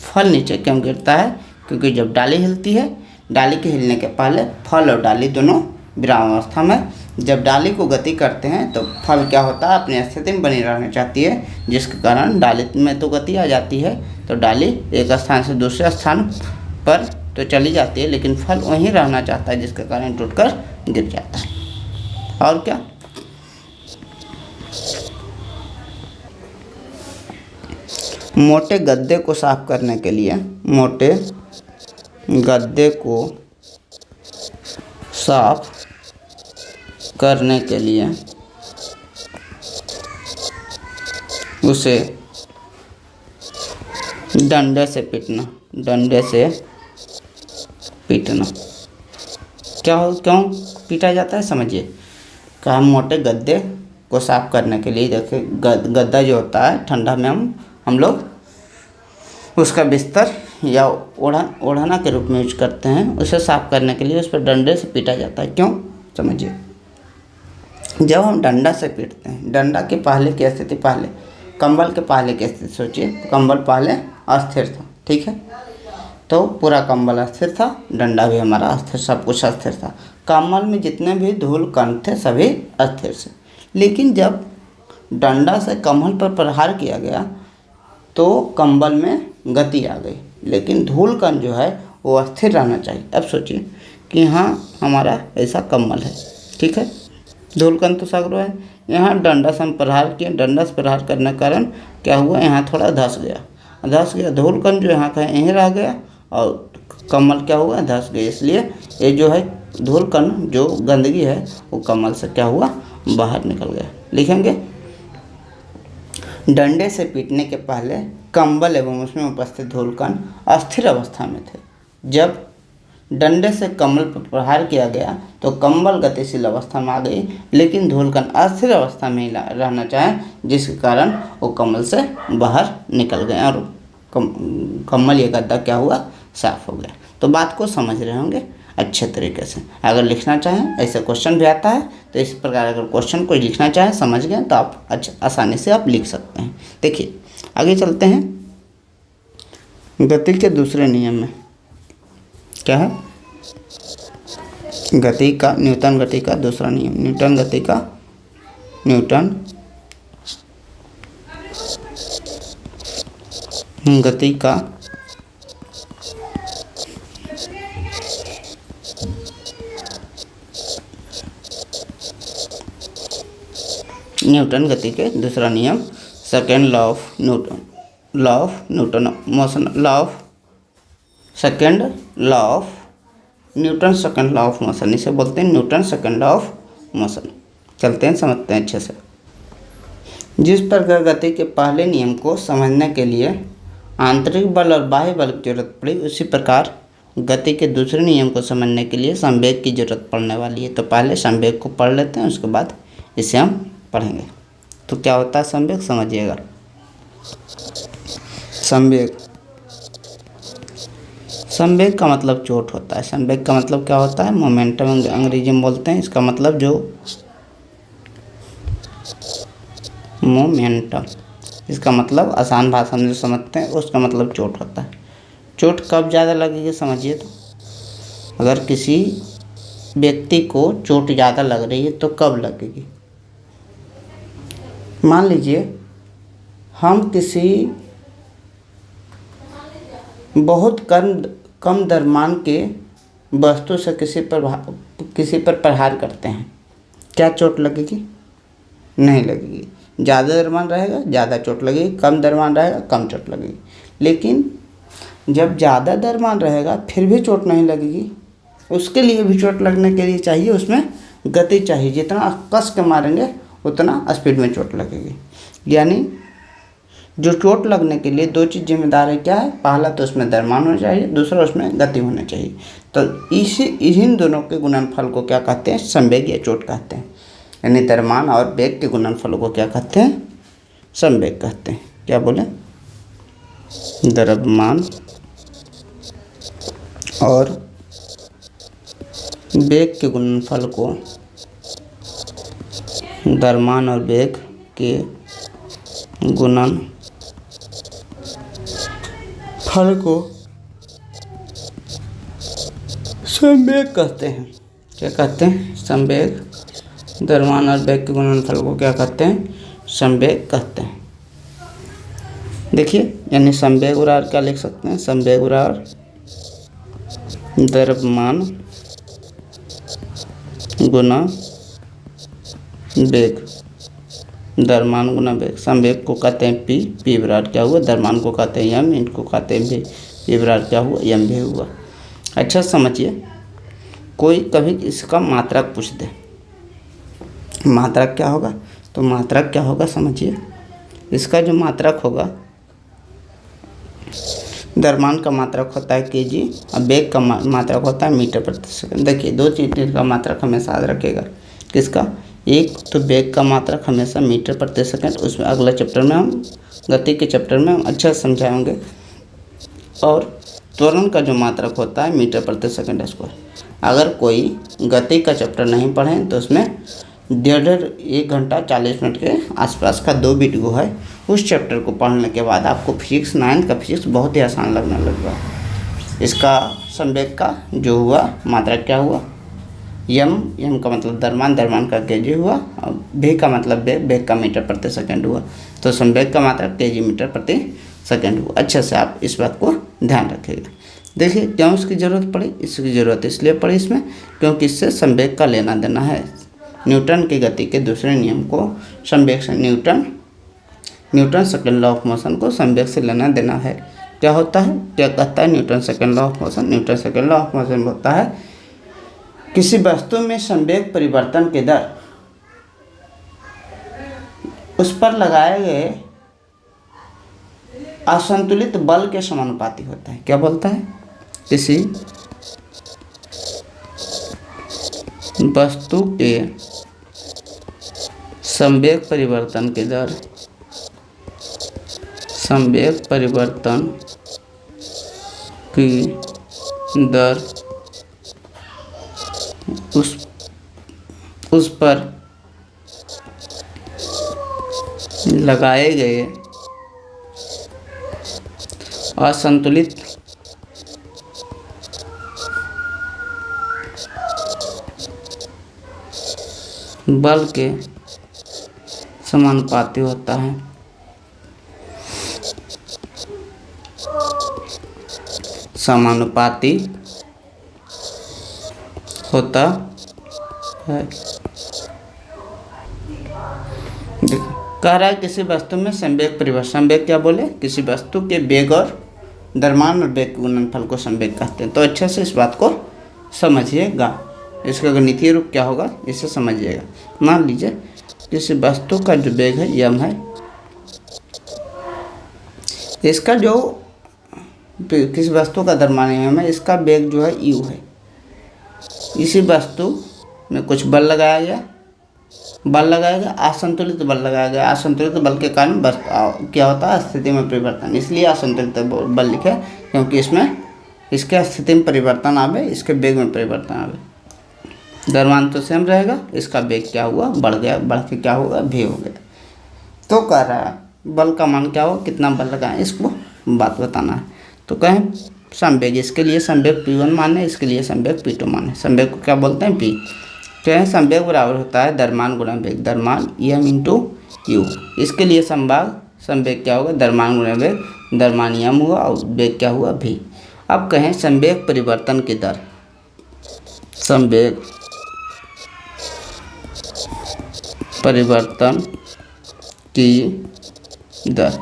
फल नीचे क्यों गिरता है? क्योंकि जब डाली हिलती है, डाली के हिलने के पहले फल और डाली दोनों विराम अवस्था में, जब डाली को गति करते हैं तो फल क्या होता है? अपनी स्थिति में बनी रहना चाहती है, जिसके कारण डाली में तो गति आ जाती है, तो डाली एक स्थान से दूसरे स्थान पर तो चली जाती है, लेकिन फल वहीं रहना चाहता है, जिसके कारण टूटकर गिर जाता है। और क्या? मोटे गद्दे को साफ करने के लिए, मोटे गद्दे को साफ करने के लिए उसे डंडे से पीटना, डंडे से पीटना। क्यों पीटा जाता है समझिए। कहा मोटे गद्दे को साफ करने के लिए, देखिए गद्दा जो होता है ठंडा में हम लोग उसका बिस्तर या ओढ़ना के रूप में यूज करते हैं, उसे साफ करने के लिए उस पर डंडे से पीटा जाता है। क्यों समझिए। जब हम डंडा से पीटते हैं, डंडा के पहले की स्थिति, पहले कंबल के पहले की स्थिति सोचिए, कंबल पहले अस्थिर था, ठीक है, तो पूरा कंबल अस्थिर था, डंडा भी हमारा अस्थिर, सब कुछ अस्थिर था। कंबल में जितने भी धूल कण थे सभी अस्थिर से। लेकिन जब डंडा से कंबल पर प्रहार किया गया तो कंबल में गति आ गई, लेकिन धूल कण जो है वो अस्थिर रहना चाहिए। अब सोचिए कि हाँ हमारा ऐसा कंबल है, ठीक है, धूल कण तो सगरो है, यहाँ डंडा से हम प्रहार किए, डंडा से प्रहार करने के कारण क्या हुआ, यहाँ थोड़ा धंस गया, धूल कण जो यहाँ का यहीं रह गया और कमल क्या हुआ, धंस गया। इसलिए ये जो है धूल कण जो गंदगी है वो कमल से क्या हुआ, बाहर निकल गया। लिखेंगे डंडे से पीटने के पहले कंबल एवं उसमें उपस्थित धूल कण अस्थिर अवस्था में थे। जब डंडे से कंबल पर प्रहार किया गया तो कंबल गतिशील अवस्था में आ गई, लेकिन धूल कण अस्थिर अवस्था में ही रहना चाहे, जिसके कारण वो कंबल से बाहर निकल गए और कंबल या गद्दा क्या हुआ, साफ हो गया। तो बात को समझ रहे होंगे अच्छे तरीके से। अगर लिखना चाहें, ऐसे क्वेश्चन भी आता है, तो इस प्रकार अगर क्वेश्चन कोई लिखना चाहे समझ गए तो आप आसानी से आप लिख सकते हैं। देखिए आगे चलते हैं, गति के दूसरे नियम में क्या है, गति का न्यूटन गति का दूसरा नियम, न्यूटन गति का न्यूटन गति के दूसरा नियम, second law of Newton, motion, second law of motion, इसे बोलते हैं Newton second law of motion. चलते हैं समझते हैं अच्छे से। जिस प्रकार गति के पहले नियम को समझने के लिए आंतरिक बल और बाह्य बल की जरूरत पड़ी, उसी प्रकार गति के दूसरे नियम को समझने के लिए संवेग की जरूरत पड़ने वाली है। तो पहले संवेग को पढ़ लेते हैं, उसके बाद इसे हम पढ़ेंगे। तो क्या होता है संवेग, समझिएगा। संवेग का मतलब चोट होता है। संवेग का मतलब क्या होता है, मोमेंटम अंग्रेजी में बोलते हैं। इसका मतलब जो मोमेंटम, इसका मतलब आसान भाषा में जो समझते हैं उसका मतलब चोट होता है। चोट कब ज़्यादा लगेगी समझिए। तो अगर किसी व्यक्ति को चोट ज़्यादा लग रही है तो कब लगेगी, मान लीजिए हम किसी बहुत कम द्रव्यमान के वस्तु से किसी पर प्रहार करते हैं, क्या चोट लगेगी, नहीं लगेगी। ज़्यादा द्रव्यमान रहेगा ज़्यादा चोट लगेगी, कम द्रव्यमान रहेगा कम चोट लगेगी। लेकिन जब ज़्यादा द्रव्यमान रहेगा फिर भी चोट नहीं लगेगी, उसके लिए भी चोट लगने के लिए चाहिए उसमें गति चाहिए। जितना कस के मारेंगे उतना स्पीड में चोट लगेगी। यानी जो चोट लगने के लिए दो चीज़ जिम्मेदार है, क्या है, पहला तो उसमें द्रव्यमान होना चाहिए, दूसरा उसमें गति होना चाहिए। तो इन दोनों के गुणनफल को क्या कहते हैं, संवेग या चोट कहते हैं। यानी द्रव्यमान और वेग के गुणनफल को क्या कहते हैं, संवेग कहते हैं। क्या बोले, द्रव्यमान और वेग के गुणनफल को, द्रव्यमान और वेग के गुणनफल को संवेग कहते हैं। क्या कहते हैं, संवेग। द्रव्यमान और वेग के गुणनफल को क्या कहते हैं, संवेग कहते हैं। देखिए यानी संवेग बराबर क्या लिख सकते हैं, संवेग बराबर द्रव्यमान गुना वेग, द्रव्यमान गुना वेग। संवेग को कहते हैं पी बराबर क्या हुआ, द्रव्यमान को कहते हैं एम, इनको कहते हैं भी, पी बराबर क्या हुआ, एम भी हुआ। अच्छा समझिए, कोई कभी इसका मात्रक पूछ दे, मात्रक क्या होगा, तो मात्रक क्या होगा समझिए, इसका जो मात्रक होगा, द्रव्यमान का मात्रक होता है केजी और वेग का मात्रक होता है मीटर प्रति सेकंड। देखिए 2 चीज़ का मात्रक हमेशा याद रखेगा। किसका? एक तो वेग का मात्रक हमेशा मीटर प्रति सेकंड, उसमें अगला चैप्टर में हम गति के चैप्टर में हम अच्छा समझाएंगे। और त्वरण का जो मात्रक होता है मीटर प्रति सेकंड स्क्वायर। अगर कोई गति का चैप्टर नहीं पढ़ें तो उसमें 1.5 घंटा 40 मिनट के आसपास का 2 वीडियो है। उस चैप्टर को पढ़ने के बाद आपको फिजिक्स 9th का फिजिक्स बहुत ही आसान लगने लगेगा। इसका संवेग का जो हुआ मात्रक क्या हुआ, यम का मतलब द्रव्यमान का केजी हुआ, और वेग का मतलब वेग का मीटर प्रति सेकंड हुआ। तो संवेग का मात्रक केजी मीटर प्रति सेकंड हुआ। अच्छे से आप इस बात को ध्यान रखिएगा। देखिए क्यों इसकी ज़रूरत पड़ी? इसकी ज़रूरत इसलिए पड़ी इसमें क्योंकि इससे संवेग का लेना देना है। न्यूटन की गति के दूसरे नियम को संवेग से, Newton second law of motion को संवेग से लेना देना है। क्या होता है, क्या कहता है Newton second law of motion? Newton second law of motion होता है किसी वस्तु में संवेग परिवर्तन के दर उस पर लगाए गए असंतुलित बल के समानुपाती होता है। क्या बोलता है? किसी वस्तु के संवेग परिवर्तन की दर उस पर लगाए गए असंतुलित बल के समानुपाती होता है। समानुपाती होता है। कह रहा है किसी वस्तु में संवेग परिवर्तन, संवेग क्या बोले? किसी वस्तु के वेग और द्रव्यमान और वेग के गुणनफल को संवेग कहते हैं। तो अच्छे से इस बात को समझिएगा। इसका गणितीय रूप क्या होगा इसे समझिएगा। मान लीजिए किसी वस्तु का जो वेग है यम है, इसका जो किसी वस्तु का द्रव्यमान यम है, इसका वेग जो है यू है। इसी वस्तु में कुछ बल लगाया गया, असंतुलित बल लगाया गया। असंतुलित बल के कारण क्या होता है? स्थिति में परिवर्तन। इसलिए असंतुलित बल लिखे क्योंकि इसमें इसके स्थिति में परिवर्तन आवे, इसके वेग में परिवर्तन आवे। द्रव्यमान तो सेम रहेगा, इसका वेग क्या हुआ? बढ़ गया, बढ़ के क्या होगा? v हो गया। तो कह रहा है बल का मान क्या होगा, कितना बल लगाएं, इसको बात बताना है। तो कहें संवेग, इसके लिए संवेग P1 माने, इसके लिए संवेग P2 माने। संवेग को क्या बोलते हैं? P। कहें संवेग बराबर होता है द्रव्यमान गुणा वेग, द्रव्यमान m इंटू यू। इसके लिए संवेग क्या होगा? द्रव्यमान गुणा वेग, द्रव्यमान m हुआ और वेग क्या हुआ? v। अब कहें संवेग परिवर्तन की दर, संवेग परिवर्तन की दर।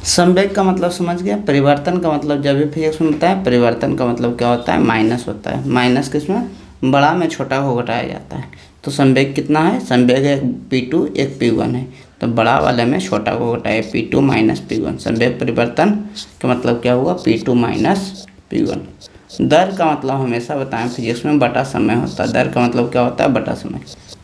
संवेग का मतलब समझ गया। परिवर्तन का मतलब जब भी फिजिक्स में बताया, परिवर्तन का मतलब क्या होता है? माइनस होता है। माइनस किसमें? बड़ा में छोटा को घटाया जाता है। तो संवेग कितना है? संवेग एक P2 एक P1 है। तो बड़ा वाले में छोटा को घटाए, P2 माइनस P1। संवेग परिवर्तन का मतलब क्या हुआ? P2 minus P1। दर का मतलब हमेशा बताएं फिजिक्स में बटा समय होता है। दर का मतलब क्या होता है? बटा समय।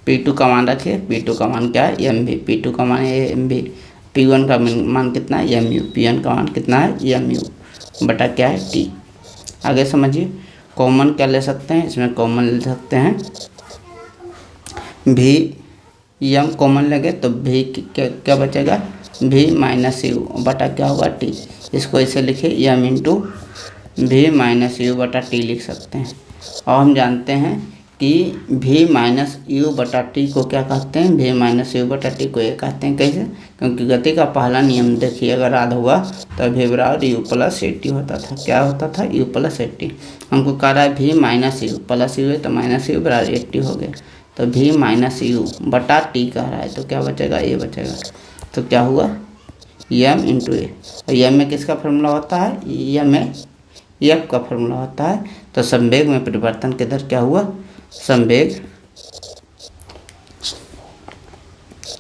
P2 का मान रखिए, P2 का मान क्या है? mv। P2 का मान है mv। P1 का मान कितना है? mu। P1 का मान कितना है? mu बटा क्या है? t। आगे समझिए। कॉमन क्या ले सकते हैं? इसमें कॉमन ले सकते हैं v। m कॉमन लगे तो v क्या बचेगा? v माइनस यू बटा क्या होगा? t। इसको ऐसे लिखिए m into v minus you बटा t लिख सकते हैं। और हम जानते हैं कि v माइनस यू बटा टी को क्या कहते हैं? v माइनस यू बटा टी को ये कहते हैं। कैसे? क्योंकि गति का पहला नियम देखिए, अगर याद होगा तो v बराबर यू प्लस ए टी होता था। क्या होता था? You plus A T. हमको कह रहा है v minus you plus you है तो माइनस यू बराबर ए टी हो गया। तो v माइनस यू बटा टी कह रहा है तो क्या बचेगा? ए बचेगा। तो क्या हुआ? m इंटू ए। और m में किसका फॉर्मूला होता है? m में f का फॉर्मूला होता है। तो संवेग में परिवर्तन के दर क्या हुआ? संवेग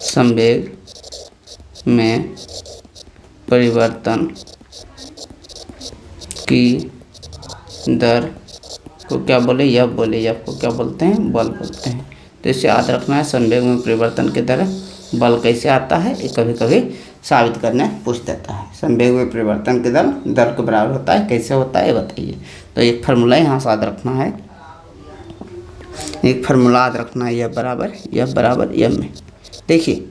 संवेग में परिवर्तन की दर को क्या बोले, एफ बोले, एफ को क्या बोलते हैं, बल बोलते हैं। तो इसे याद रखना है, संवेग में परिवर्तन की दर बल कैसे आता है, ये कभी कभी साबित करने पूछ देता है। संवेग में परिवर्तन की दर के बराबर होता है, कैसे होता है ये बताइए। तो एक फार्मूला यहाँ से याद रखना है, एक फार्मूला याद रखना है, एफ बराबर एम में। देखिए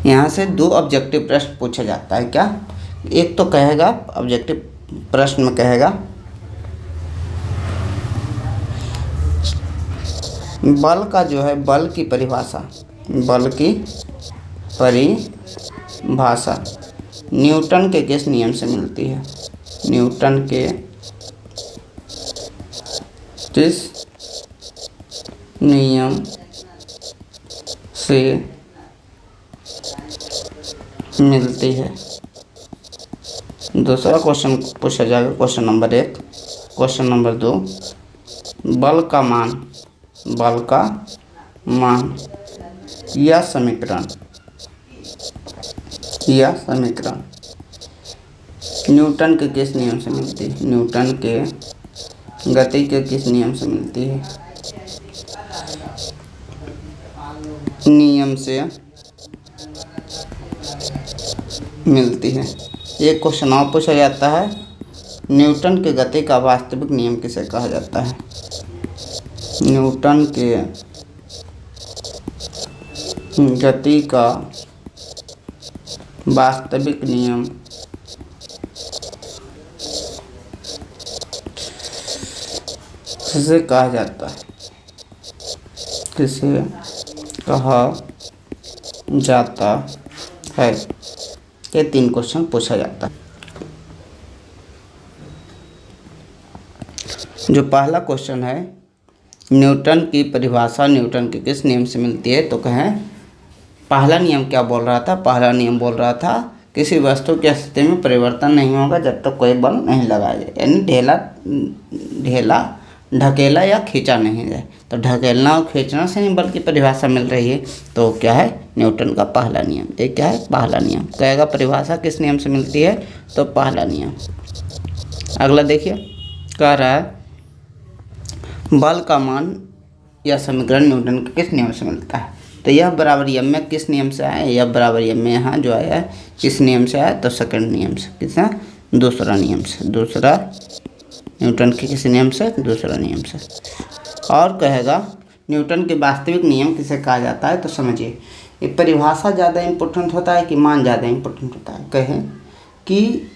यहाँ से दो ऑब्जेक्टिव प्रश्न पूछा जाता है। क्या, एक तो कहेगा ऑब्जेक्टिव प्रश्न में कहेगा बल का जो है, बल की परिभाषा न्यूटन के किस नियम से मिलती है, न्यूटन के किस नियम से मिलती है। दूसरा क्वेश्चन पूछा जाएगा, क्वेश्चन नंबर 1। क्वेश्चन नंबर 2, बल का मान या समीकरण न्यूटन के किस नियम से मिलती है, न्यूटन के गति के किस नियम से मिलती है, नियम से मिलती है। एक क्वेश्चन और पूछा जाता है, न्यूटन के गति का वास्तविक नियम किसे कहा जाता है, न्यूटन के गति का वास्तविक नियम किसे कहा जाता है, किसे कहा जाता है। ये 3 क्वेश्चन पूछा जाता है। जो पहला क्वेश्चन है, न्यूटन की परिभाषा न्यूटन के किस नियम से मिलती है, तो कहें पहला नियम क्या बोल रहा था, पहला नियम बोल रहा था किसी वस्तु की स्थिति में परिवर्तन नहीं होगा जब तक कोई बल नहीं लगाया जाए, यानी ढकेला या खींचा नहीं जाए। तो ढकेलना और खींचना से ही बल की परिभाषा मिल रही है। तो क्या है, न्यूटन का पहला नियम। ये क्या है, पहला नियम। कहेगा परिभाषा किस नियम से मिलती है, तो पहला नियम। अगला देखिए, कह रहा है बल का मान या समीकरण न्यूटन के किस नियम से मिलता है। तो यह बराबर एम में किस नियम से आया, यह बराबर एम में यहाँ जो आया है किस नियम से आया, तो सेकंड नियम से, किस दूसरा नियम से, दूसरा न्यूटन के किस नियम से, दूसरा नियम से। और कहेगा न्यूटन के वास्तविक नियम किसे कहा जाता है। तो समझिए, ये परिभाषा ज़्यादा इम्पोर्टेंट होता है कि मान ज़्यादा इम्पोर्टेंट होता है। कहें कि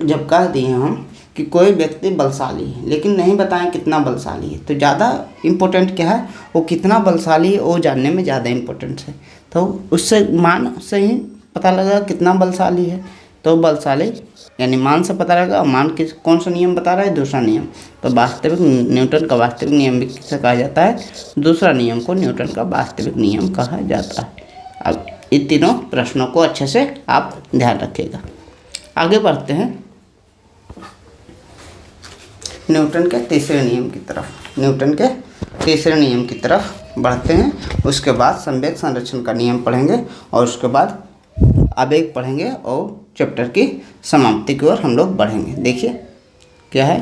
जब कह दिए हम कि कोई व्यक्ति बलशाली है लेकिन नहीं बताएं कितना बलशाली है, तो ज़्यादा इम्पोर्टेंट क्या है, वो कितना बलशाली है वो जानने में ज़्यादा इम्पोर्टेंट है। तो उससे मान से ही पता लगा कितना बलशाली है। तो बलशाली यानी मान से पता लगेगा। मान किस कौन सा नियम बता रहा है, दूसरा नियम। तो वास्तविक न्यूटन का वास्तविक नियम भी किसे कहा जाता है, दूसरा नियम को न्यूटन का वास्तविक नियम कहा जाता है। अब इन तीनों प्रश्नों को अच्छे से आप ध्यान रखिएगा। आगे बढ़ते हैं न्यूटन के तीसरे नियम की तरफ। न्यूटन के तीसरे नियम की तरफ बढ़ते हैं। उसके बाद संवेग संरक्षण का नियम पढ़ेंगे और उसके बाद आवेग पढ़ेंगे और चैप्टर की समाप्ति की ओर हम लोग बढ़ेंगे। देखिए क्या है,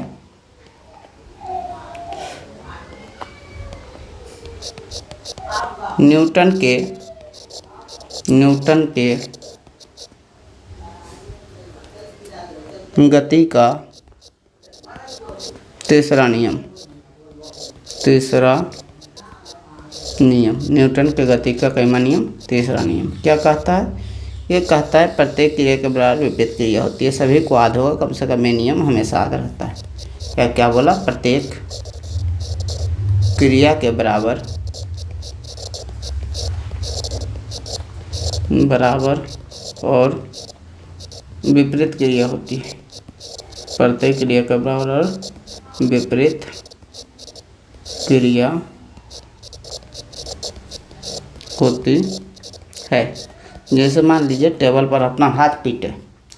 न्यूटन के गति का तीसरा नियम न्यूटन के गति का कैमा नियम, तीसरा नियम क्या कहता है। ये कहता है प्रत्येक क्रिया के बराबर विपरीत क्रिया होती है, सभी को याद होगा, कम से कम ये नियम हमेशा याद रहता है। क्या बोला, प्रत्येक क्रिया के बराबर और विपरीत क्रिया होती है, प्रत्येक क्रिया के बराबर और विपरीत क्रिया होती है। जैसे मान लीजिए टेबल पर अपना हाथ पीटे,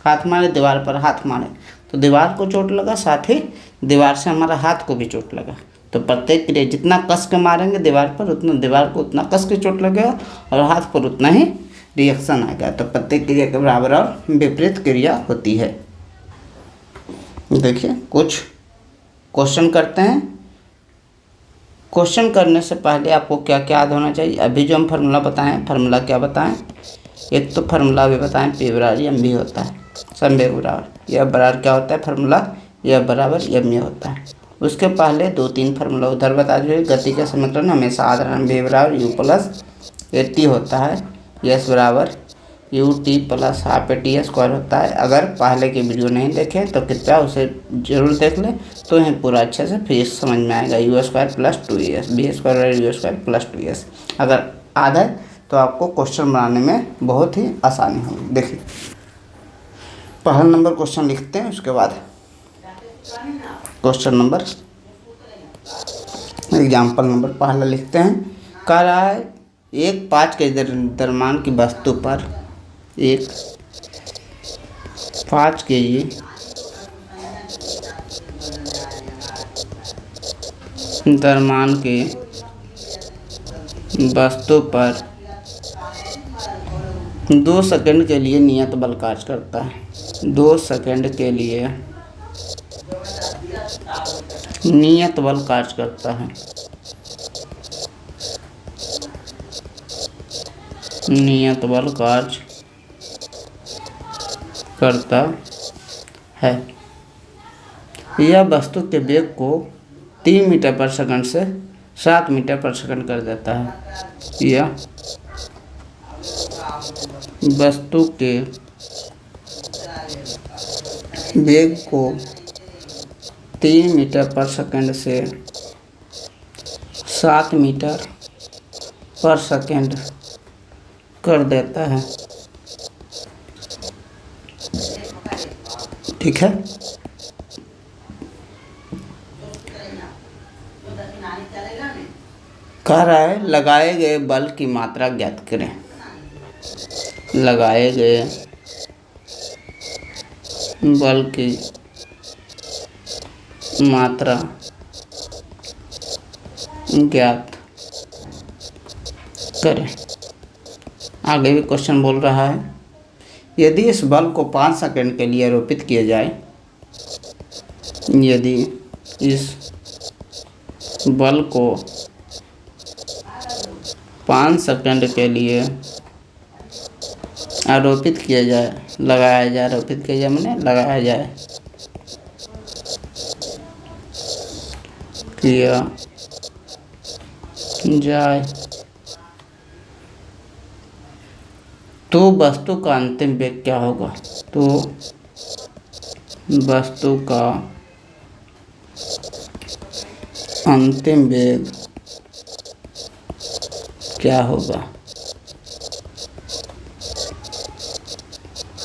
हाथ मारे, दीवार पर हाथ मारे तो दीवार को चोट लगा, साथ ही दीवार से हमारा हाथ को भी चोट लगा। तो प्रत्येक क्रिया जितना कस के मारेंगे दीवार पर उतना दीवार को उतना कस के चोट लगेगा और हाथ पर उतना ही रिएक्शन आएगा। तो प्रत्येक क्रिया के बराबर और विपरीत क्रिया होती है। देखिए कुछ क्वेश्चन करते हैं। क्वेश्चन करने से पहले आपको क्या क्या याद होना चाहिए। अभी जो हम फार्मूला बताएं, फार्मूला क्या बताएं, एक तो फार्मूला भी बताएं, P बराबर एम भी होता है, संवेग बराबर यह बराबर क्या होता है फार्मूला, यह बराबर एम ए होता है। उसके पहले 2-3 फार्मूला उधर बता दीजिए। गति का समीकरण हमेशा आधारण V बराबर U प्लस AT होता है, S बराबर UT plus half AT square होता है। अगर पहले की वीडियो नहीं देखें तो कृपया उसे जरूर देख लें, तो यह पूरा अच्छे से फिर समझ में आएगा। U square plus 2S, B square U square plus 2S अगर आधा है तो आपको क्वेश्चन बनाने में बहुत ही आसानी होगी। देखिए पहला नंबर क्वेश्चन लिखते हैं, उसके बाद क्वेश्चन नंबर एग्जाम्पल नंबर पहला लिखते हैं। कह रहा है एक 5 के द्रव्यमान की वस्तु पर एक 5 kg द्रव्यमान के वस्तु पर 2 सेकंड के लिए नियत बल कार्य करता है। 2 सेकंड के लिए नियत बल कार्य करता है। नियत बल कार्य करता है। यह वस्तु के वेग को 3 मीटर पर सेकंड से 7 मीटर पर सेकंड कर देता है। यह वस्तु के वेग को 3 मीटर पर सेकंड से 7 मीटर पर सेकंड कर देता है। ठीक है। कह रहा है लगाए गए बल की मात्रा ज्ञात करें। लगाए गए बल की मात्रा ज्ञात करें। आगे भी क्वेश्चन बोल रहा है यदि इस बल को 5 सेकंड के लिए आरोपित किया जाए, यदि इस बल को 5 सेकंड के लिए आरोपित किया जाए, लगाया जाए, आरोपित किया जाए मैंने लगाया जाए, किया जाए, तो वस्तु का अंतिम वेग क्या होगा। तो वस्तु का अंतिम वेग क्या होगा,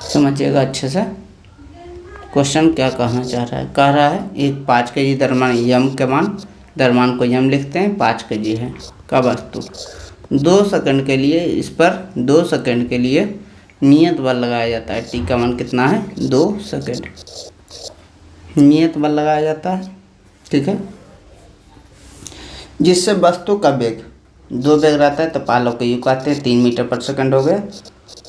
समझिएगा अच्छे से। क्वेश्चन क्या कहना चाह रहा है। कह रहा है एक 5 kg द्रव्यमान यम के मान, द्रव्यमान को यम लिखते हैं, 5 kg है का वस्तु 2 सेकंड के लिए, इस पर 2 सेकंड के लिए नियत बल लगाया जाता है। टी का मान कितना है 2 सेकंड नियत बल लगाया जाता है। ठीक है। जिससे वस्तु का वेग 2 वेग रहता है तो पालों को यू कहते हैं 3 मीटर पर सेकंड हो गया,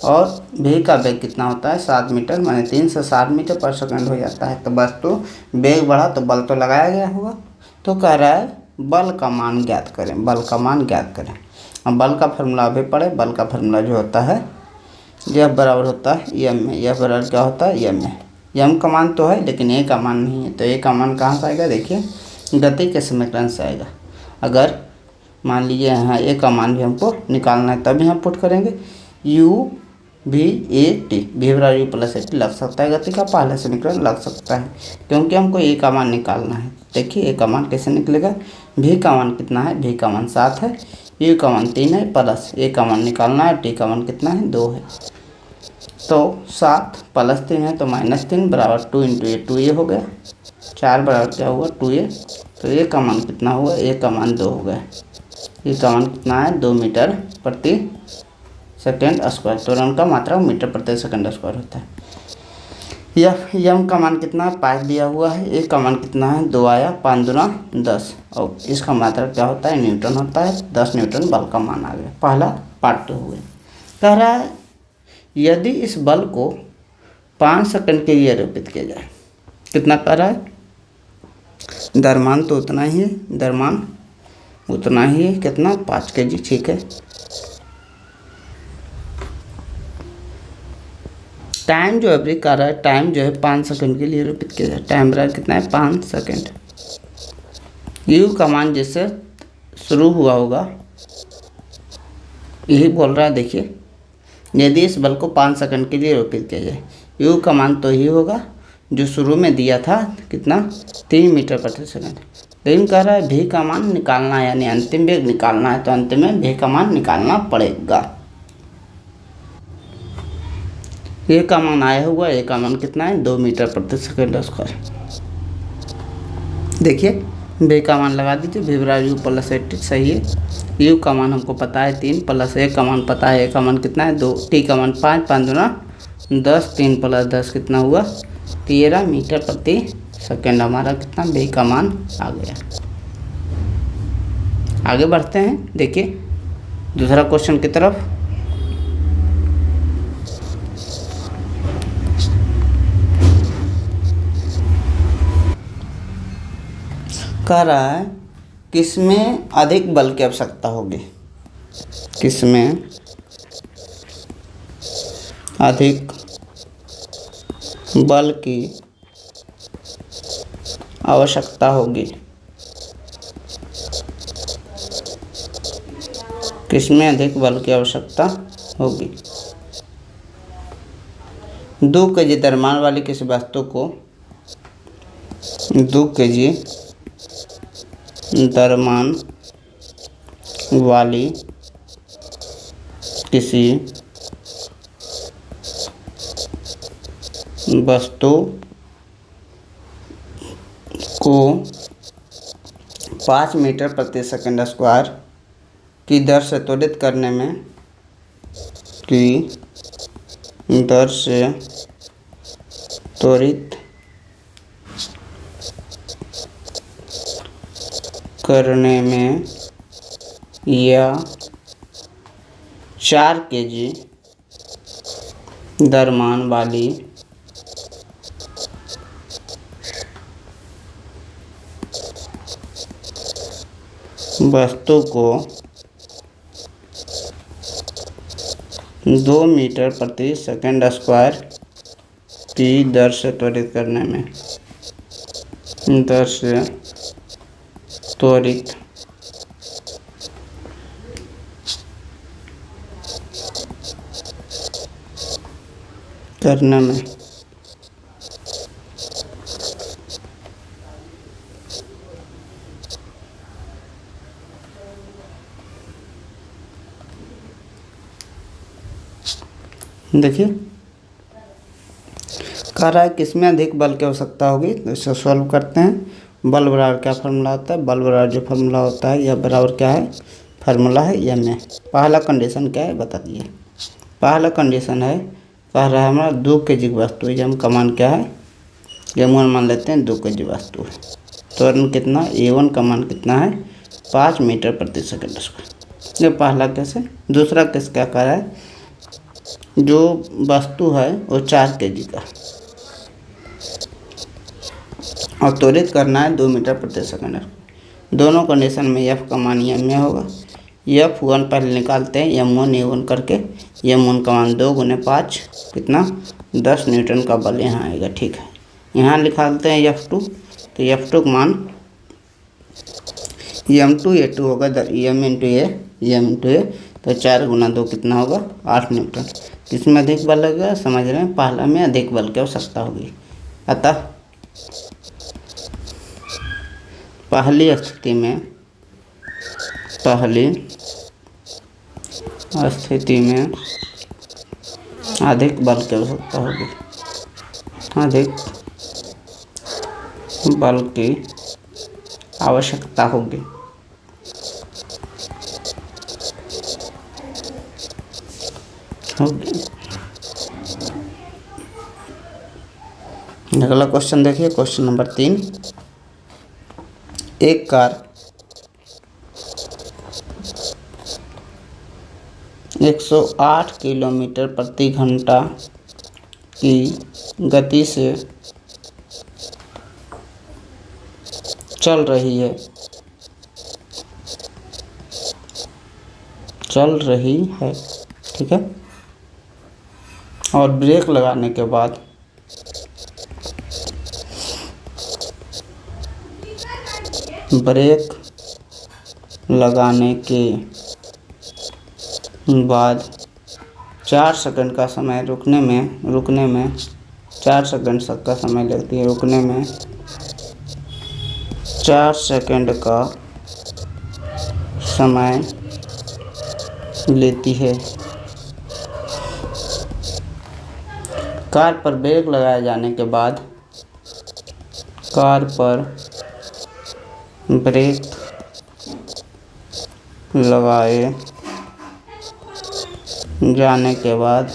और भी का वेग कितना होता है 7 मीटर, माने 3 से 7 मीटर पर सेकंड हो जाता है। तो वस्तु वेग बढ़ा तो बल तो लगाया गया होगा। तो कह रहा है बल का मान ज्ञात करें, बल का मान ज्ञात करें। अब बल का फार्मूला अभी पढ़े। बल का फार्मूला जो होता है यह बराबर होता है एम में, यह बराबर क्या होता है एम में। एम का मान तो है लेकिन ए का मान नहीं है, तो ए का मान कहाँ से आएगा, देखिए गति के समीकरण से आएगा। अगर मान लीजिए यहाँ ए का मान भी हमको निकालना है तभी हम पुट करेंगे। यू भी ए टी, भी बराबर यू प्लस ए टी लग सकता है, गति का पहला समीकरण लग सकता है, क्योंकि हमको ए का मान निकालना है। देखिए ए का मान कैसे निकलेगा, भी का मान कितना है, भी का मान 7 है, यू का मान 3 है, प्लस ए का मान निकालना है, टी का मान कितना है 2 है। तो 7 प्लस 3 है तो -3 बराबर 2 इंटू ए, 2a हो गया। 4 बराबर क्या हुआ 2a, तो ए का मान कितना हुआ, ए का मान 2 हो गया। ए का मान कितना है 2 मीटर प्रति सेकेंड स्क्वायर, त्वरण का मात्रा मीटर प्रति सेकंड स्क्वायर होता है। यम का मान कितना है 5 दिया हुआ है, ए का मान कितना है 2 आया, 5 दूना 10 और इसका मात्रा क्या होता है न्यूटन होता है, 10 न्यूटन बल का मान आ गया। पहला पार्ट तो हुए। कह रहा है यदि इस बल को 5 सेकंड के लिए आरोपित किया जाए, कितना कह रहा है, द्रव्यमान तो उतना ही है, द्रव्यमान उतना ही है, कितना 5 kg, ठीक है। टाइम जो अभी कर रहा है, टाइम जो है 5 सेकंड के लिए आरोपित किया जाए, टाइम रहा कितना है 5 सेकंड। यू का मान जैसे शुरू हुआ होगा यही बोल रहा है, देखिए यदि इस बल को 5 सेकंड के लिए आरोपित किया जाए, यू का मान तो ही होगा जो शुरू में दिया था, कितना 3 मीटर प्रति सेकंड। लेकिन कह रहा है भी का मान निकालना है, यानी अंतिम वेग निकालना है, तो अंतिम में भी का मान निकालना पड़ेगा। ए का मान आया हुआ, ए का मान कितना है 2 मीटर प्रति सेकंड स्क्वायर। देखिए बी का मान लगा दीजिए, भी बराबर यू प्लस 80 सही है। यू का मान हमको पता है 3 प्लस ए का मान पता है, ए का मान कितना है 2, टी का मान 5, 5 दूना 10, 3 प्लस 10 कितना हुआ 13 मीटर प्रति सेकंड। हमारा कितना बी का मान आ गया। आगे बढ़ते हैं, देखिए दूसरा क्वेश्चन की तरफ। कह रहा है किसमें अधिक बल की आवश्यकता होगी, किसमें अधिक बल की आवश्यकता होगी, किसमें अधिक बल की आवश्यकता होगी। 2 kg द्रव्यमान वाली किसी वस्तु को 2 kg द्रव्यमान वाली किसी वस्तु को 5 मीटर प्रति सेकंड स्क्वायर की दर से त्वरित करने में, की दर से त्वरित करने में या 4 kg द्रव्यमान वाली वस्तु को 2 मीटर प्रति सेकंड स्क्वायर की दर से त्वरित करने में, दर से त्वरित करने में देखिए कह रहा है किसमें अधिक बल की आवश्यकता होगी, तो इसे सॉल्व करते हैं। बल बराबर क्या फार्मूला होता है, बल बराबर जो फार्मूला होता है यह बराबर क्या है फार्मूला है यह में। पहला कंडीशन क्या है बता दिए। पहला कंडीशन है, कह रहा है हमारा 2 kg वस्तु है, हम का मान क्या है m1 मान लेते हैं 2 kg वस्तु है, तो कितना a1 का मान कितना है 5 मीटर प्रति सेकंड स्क्वायर। ये पहला केस है। दूसरा केस क्या कह रहा है, जो वस्तु है वो 4 kg का और त्वरित करना है 2 मीटर प्रति सेकंड। दोनों कंडीशन में एफ का मान एम में होगा। F1 पहले निकालते हैं, m1 a1 करके, m1 का मान 2 गुने 5 कितना 10 न्यूटन का बल यहाँ आएगा, ठीक है। यहाँ निकालते हैं F2, तो F2 का मान m2 a2 होगा, m इंटू ए, तो 4 गुना 2 कितना होगा 8 न्यूटन। किसमें अधिक बल लगेगा समझ रहे हैं, पहला में अधिक बल की आवश्यकता होगी। अतः पहली स्थिति में अधिक बल की आवश्यकता होगी, अधिक बल की आवश्यकता होगी। अगला क्वेश्चन देखिए, क्वेश्चन नंबर 3। एक कार 108 किलोमीटर प्रति घंटा की गति से चल रही है, ठीक है, और ब्रेक लगाने के बाद ब्रेक लगाने के बाद 4 सेकंड का समय रुकने में 4 सेकंड तक का समय लगती है रुकने में, 4 सेकंड का समय लेती है। कार पर ब्रेक लगाए जाने के बाद कार पर ब्रेक लगाए जाने के बाद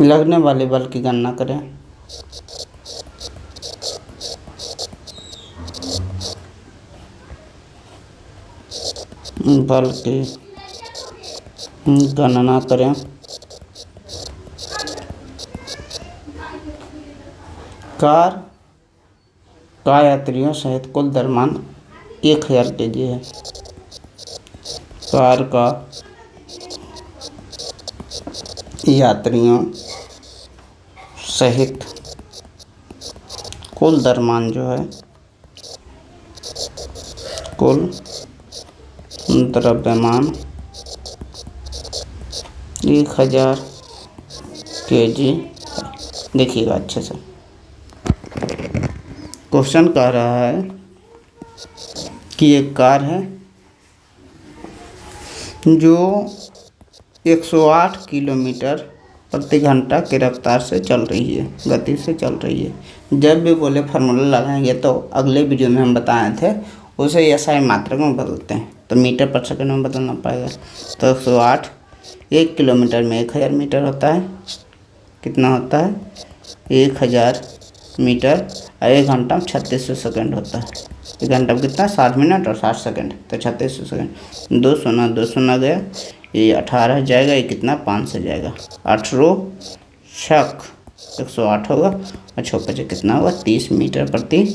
लगने वाले बल की गणना करें। बल की गणना करें। कार का यात्रियों सहित कुल द्रव्यमान 1000 kg है। कार का यात्रियों सहित कुल द्रव्यमान जो है, कुल द्रव्यमान 1000 kg। देखिएगा अच्छे से, क्वेश्चन कह रहा है कि एक कार है जो 108 किलोमीटर प्रति घंटा की रफ्तार से चल रही है, गति से चल रही है। जब भी बोले फार्मूला लगाएंगे तो अगले वीडियो में हम बताए थे, उसे एसआई मात्रक में बदलते हैं तो मीटर पर सेकंड में बदलना पड़ेगा। तो 108 1 किलोमीटर में 1000 मीटर होता है। कितना होता है? 1000 मीटर। और 1 घंटा में 3600 सेकंड होता है। 1 घंटा में कितना? 60 मिनट और 60 सेकंड, तो 3600 सेकंड। 2 शून्य गया, ये 18 जाएगा, ये कितना? 5 से जाएगा। 18 छक 108 होगा और 6 5 कितना होगा? 30 मीटर प्रति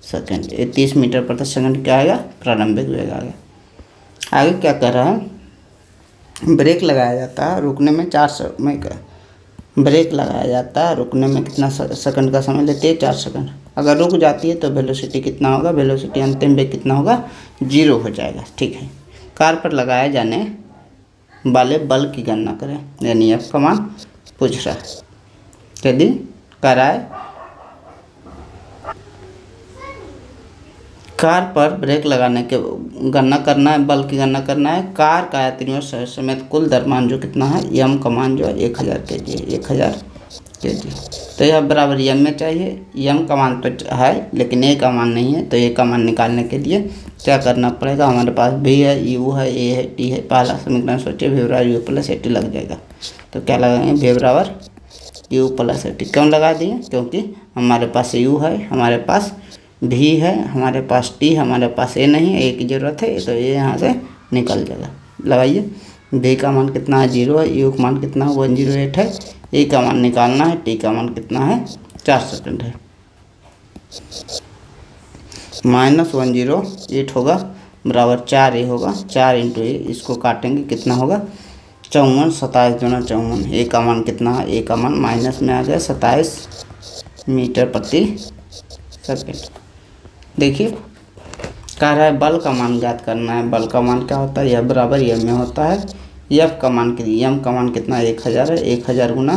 सेकंड। ये 30 मीटर प्रति सेकंड क्या आएगा? प्रारंभिक वेग आ गया। आगे क्या कर रहा है? ब्रेक लगाया जाता है रुकने में 4 समय का ब्रेक लगाया जाता है रुकने में कितना सेकंड का समय लेती है? 4 सेकंड। अगर रुक जाती है तो वेलोसिटी कितना होगा? वेलोसिटी अंतिम वेग कितना होगा? 0 हो जाएगा, ठीक है। कार पर लगाए जाने वाले बल की गणना करें, यानी एफ का मान पूछ रहा है। यदि कराए कार पर ब्रेक लगाने के गणना करना है, बल की गणना करना है। कार का यात्रियों समेत कुल द्रव्यमान जो कितना है? यम का मान जो है 1000 kg है, 1000 kg। तो यह बराबर यम में चाहिए। यम का मान तो है लेकिन ए का मान नहीं है, तो ए का मान निकालने के लिए क्या करना पड़ेगा? हमारे पास भी है, यू है, ए है, टी है। पहला समीकरण सोचिए, वी बराबर यू प्लस ए टी लग जाएगा। तो क्या लगाएंगे? वी बराबर यू प्लस ए टी। क्यों लगा दिए? क्योंकि हमारे पास यू है, हमारे पास भी है, हमारे पास टी, हमारे पास ए नहीं है, ए की ज़रूरत है, तो ये यहाँ से निकल जाएगा। लगाइए, भी का मान कितना है? 0 है, यू का मान कितना है? 108 है, ए का मान निकालना है, टी का मान कितना है? 4 सेकंड है। -108 होगा बराबर 4 होगा, 4 × ए, इसको काटेंगे कितना होगा? 54, 27 दूना 54। ए का मान कितना है? ए का मान माइनस में आ गया 27 मीटर प्रति सेकंड। देखिए कह रहा है बल का मान ज्ञात करना है। बल का मान क्या होता है? यह बराबर यम में होता है। एफ का मान यम का मान कितना? 1000 है। 1000 गुना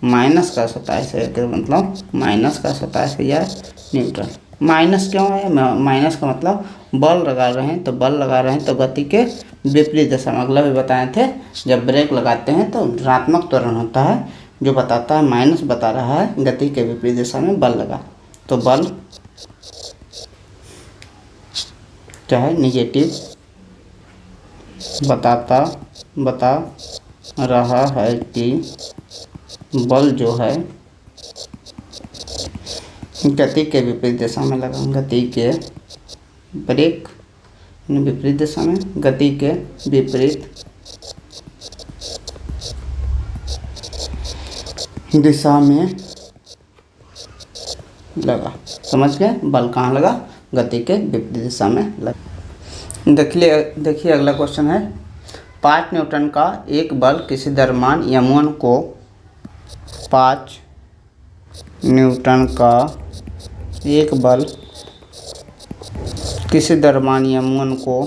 माइनस का 27 है, मतलब माइनस का 27,000 न्यूटन। माइनस क्यों है? माइनस का मतलब बल लगा रहे हैं, तो बल लगा रहे हैं तो गति के विपरीत दिशा में। अगला भी बताए थे, जब ब्रेक लगाते हैं तो ऋणात्मक त्वरण होता है जो बताता है, माइनस बता रहा है गति के विपरीत दिशा में बल लगा। तो बल क्या है, निगेटिव बता रहा है कि बल जो है गति के विपरीत दिशा में लगा, गति के विपरीत दिशा में, गति के विपरीत दिशा में लगा। समझ गए, बल कहाँ लगा, गति के विपरीत दिशा में लगा। देखिए अगला क्वेश्चन है, 5 न्यूटन का एक बल किसी द्रव्यमान m1 को 5 न्यूटन का एक बल किसी द्रव्यमान m1 को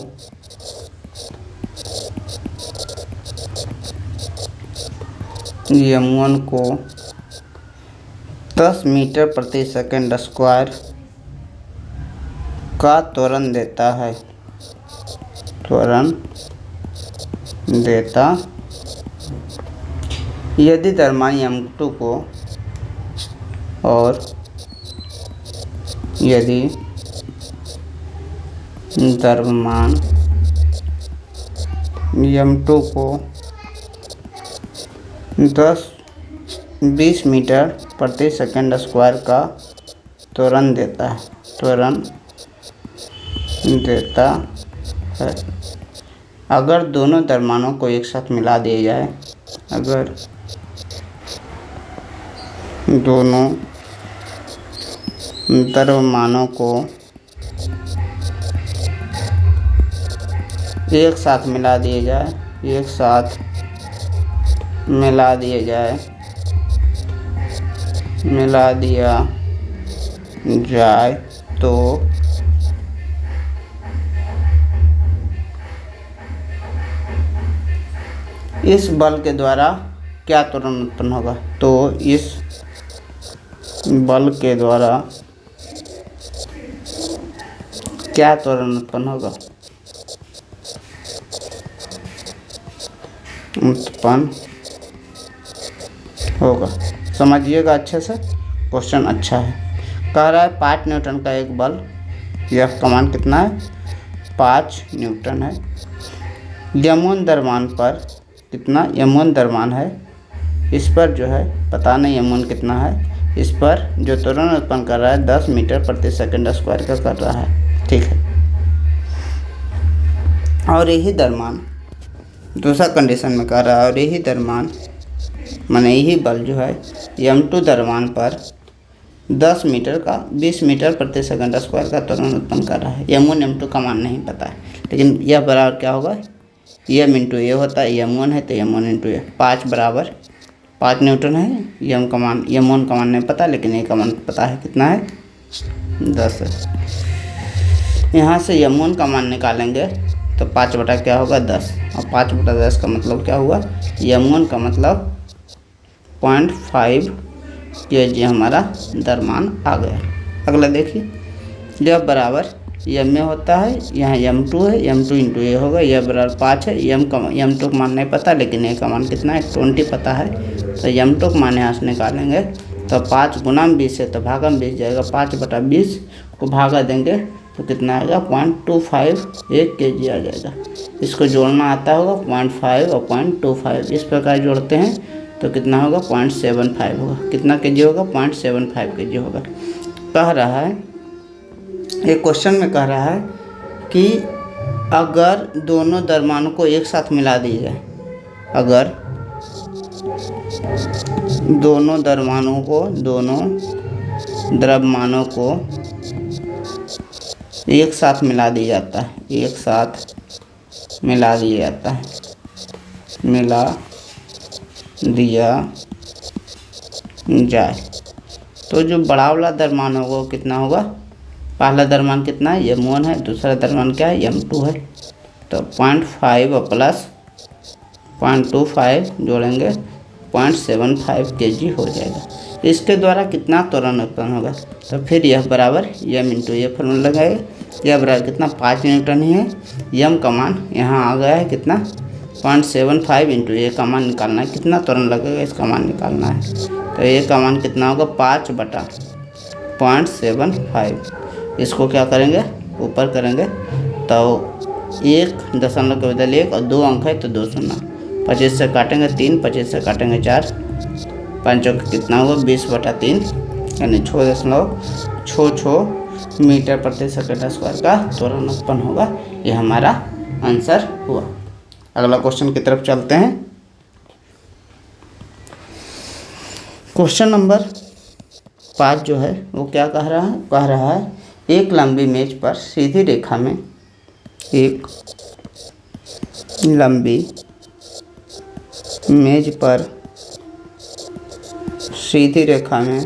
10 मीटर प्रति सेकंड स्क्वायर का त्वरण देता है, यदि द्रव्यमान m2 को और यदि द्रव्यमान m2 को 10-20 मीटर प्रति सेकंड स्क्वायर का त्वरण देता है। अगर दोनों द्रव्यमानों को एक साथ मिला दिया जाए, अगर दोनों द्रव्यमानों को एक साथ मिला दिया जाए तो इस बल के द्वारा क्या त्वरण उत्पन्न होगा, तो इस बल के द्वारा क्या त्वरण उत्पन्न होगा। समझिएगा अच्छे से, क्वेश्चन अच्छा है। कह रहा है 5 न्यूटन का एक बल, यह का मान कितना है, 5 न्यूटन है। m1 द्रव्यमान पर कितना, m1 द्रव्यमान है, इस पर जो है पता नहीं m1 कितना है, इस पर जो त्वरण उत्पन्न कर रहा है 10 मीटर प्रति सेकंड स्क्वायर का कर रहा है, ठीक है। और यही द्रव्यमान दूसरा कंडीशन में कर रहा है, और यही द्रव्यमान माने यही बल जो है m2 द्रव्यमान पर 10 मीटर का 20 मीटर प्रति सेकंड स्क्वायर का त्वरण उत्पन्न कर रहा है। m1 m2 का मान नहीं पता है, लेकिन यह बराबर क्या होगा, m इंटू ए होता है, m1 है तो m1 इंटू ए, 5 बराबर 5 न्यूटन है। m1 का मान नहीं पता, लेकिन ए का मान पता है, कितना है, 10 है। यहाँ से m1 का मान निकालेंगे तो 5 बटा क्या होगा, 10, और 5 बटा 10 का मतलब क्या हुआ, m1 का मतलब 0.5 kg हमारा द्रव्यमान आ गया। अगला देखिए, जब बराबर m में होता है, यहाँ m2 है, m2 इंटू ए होगा, यह बराबर 5 है। m2 का मान नहीं पता, लेकिन ए का मान कितना है, 20 पता है, तो m2 का मान यहाँ से निकालेंगे तो 5 गुना 20 है तो भागा 20 जाएगा, 5 बटा 20 को भागा देंगे तो कितना आएगा, 0.25 kg आ जाएगा। इसको जोड़ना आता होगा, 0.5 और 0.25 इस प्रकार जोड़ते हैं तो कितना होगा, 0.75 होगा। कितना kg होगा, 0.75 kg होगा। कह रहा है, एक क्वेश्चन में कह रहा है कि अगर दोनों द्रव्यमानों को एक साथ मिला दिया जाए, अगर दोनों द्रव्यमानों को एक साथ मिला दिया जाता है, मिला दिया जाए तो जो बड़ा वाला द्रव्यमान होगा वो कितना होगा, पहला द्रव्यमान कितना है, m1 है, दूसरा द्रव्यमान क्या है, m2 है, तो 0.5 और प्लस 0.25 जोड़ेंगे 0.75 kg हो जाएगा। इसके द्वारा कितना त्वरण उत्पन्न होगा, तो फिर यह बराबर m इंटू ए फॉर्मूला लगाएगा, यह बराबर कितना, 5 न्यूटन ही है, m का मान यहाँ आ गया है कितना, 0.75 इंटू ए का मान निकालना है, कितना त्वरण लगेगा इसका मान निकालना है, तो ए का मान कितना होगा, 5 बटा 0.75। इसको क्या करेंगे, ऊपर करेंगे तो 1 के बदले 1 और 2 अंक है तो 2 शून्य। 25 से काटेंगे 3, 25 से काटेंगे 4, 5 का कितना होगा 20/3, यानी 6.6 मीटर प्रति सेकंड स्क्वायर का त्वरण उत्पन्न होगा। ये हमारा आंसर हुआ। अगला क्वेश्चन की तरफ चलते हैं। क्वेश्चन नंबर 5 जो है वो क्या कह रहा है एक लंबी मेज पर सीधी रेखा में, एक लंबी मेज पर सीधी रेखा में,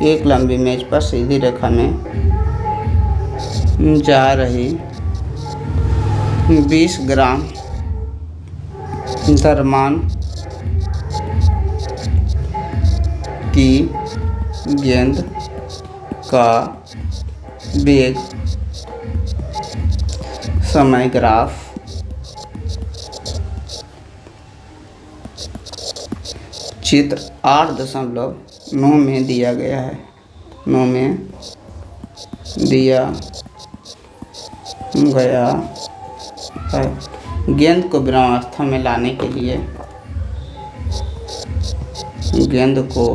एक लंबी मेज पर सीधी रेखा में जा रही 20 ग्राम द्रव्यमान की गेंद का वेग, समय ग्राफ चित्र 8.9 में दिया गया है। 9 में दिया गया है। गेंद को विरामावस्था में लाने के लिए, गेंद को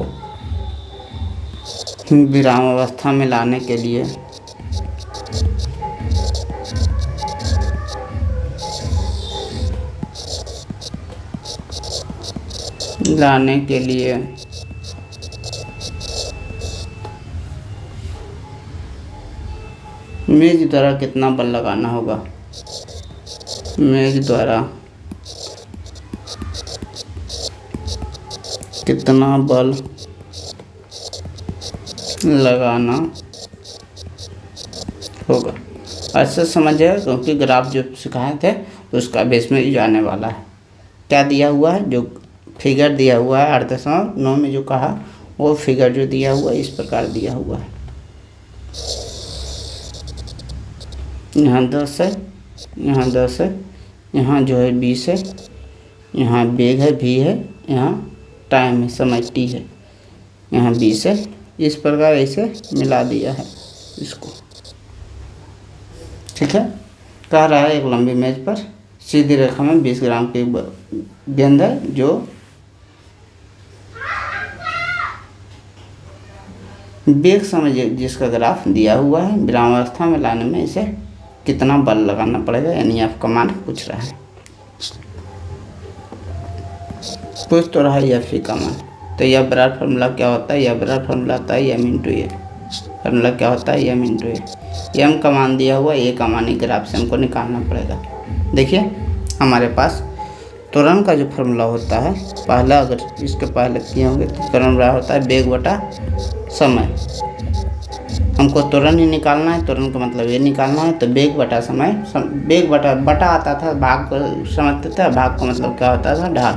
विरामावस्था में लाने के लिए मेज द्वारा कितना बल लगाना होगा। मेज द्वारा कितना बल लगाना होगा। ऐसे समझिए, क्योंकि ग्राफ जो सिखाए थे उसका बेस में जाने वाला है। क्या दिया हुआ है, जो फिगर दिया हुआ है 8.9 में जो कहा, वो फिगर जो दिया हुआ है इस प्रकार दिया हुआ है। यहाँ 10 है, यहाँ 10 है, यहाँ जो है 20 है, यहाँ वेग है v है, यहाँ टाइम है समय t है, यहाँ 20 है। इस प्रकार ऐसे मिला दिया है इसको। ठीक है, कह रहा है एक लंबी मेज पर सीधी रेखा में 20 ग्राम की गेंद है, जो वेग समय जिसका ग्राफ दिया हुआ है, विरामावस्था में लाने में इसे कितना बल लगाना पड़ेगा, यानी आप कमान पूछ रहा है। पूछ तो रहा है एफ का मान। तो यह बराबर फार्मूला क्या होता है, यह बराबर फार्मूला आता है एम इंटू ए। फार्मूला क्या होता है, एम इंटू ए। एम का मान दिया हुआ, ए का मान ग्राफ से हमको निकालना पड़ेगा। देखिए हमारे पास त्वरण का जो फार्मूला होता है, पहला अगर इसके पहले किए होंगे तो त्वरण बराबर होता है वेग बटा समय। हमको त्वरण ही निकालना है, त्वरण का मतलब ये निकालना है। तो वेग बटा समय, वेग बटा आता था, भाग को समझते थे। भाग का मतलब क्या होता था, ढाल।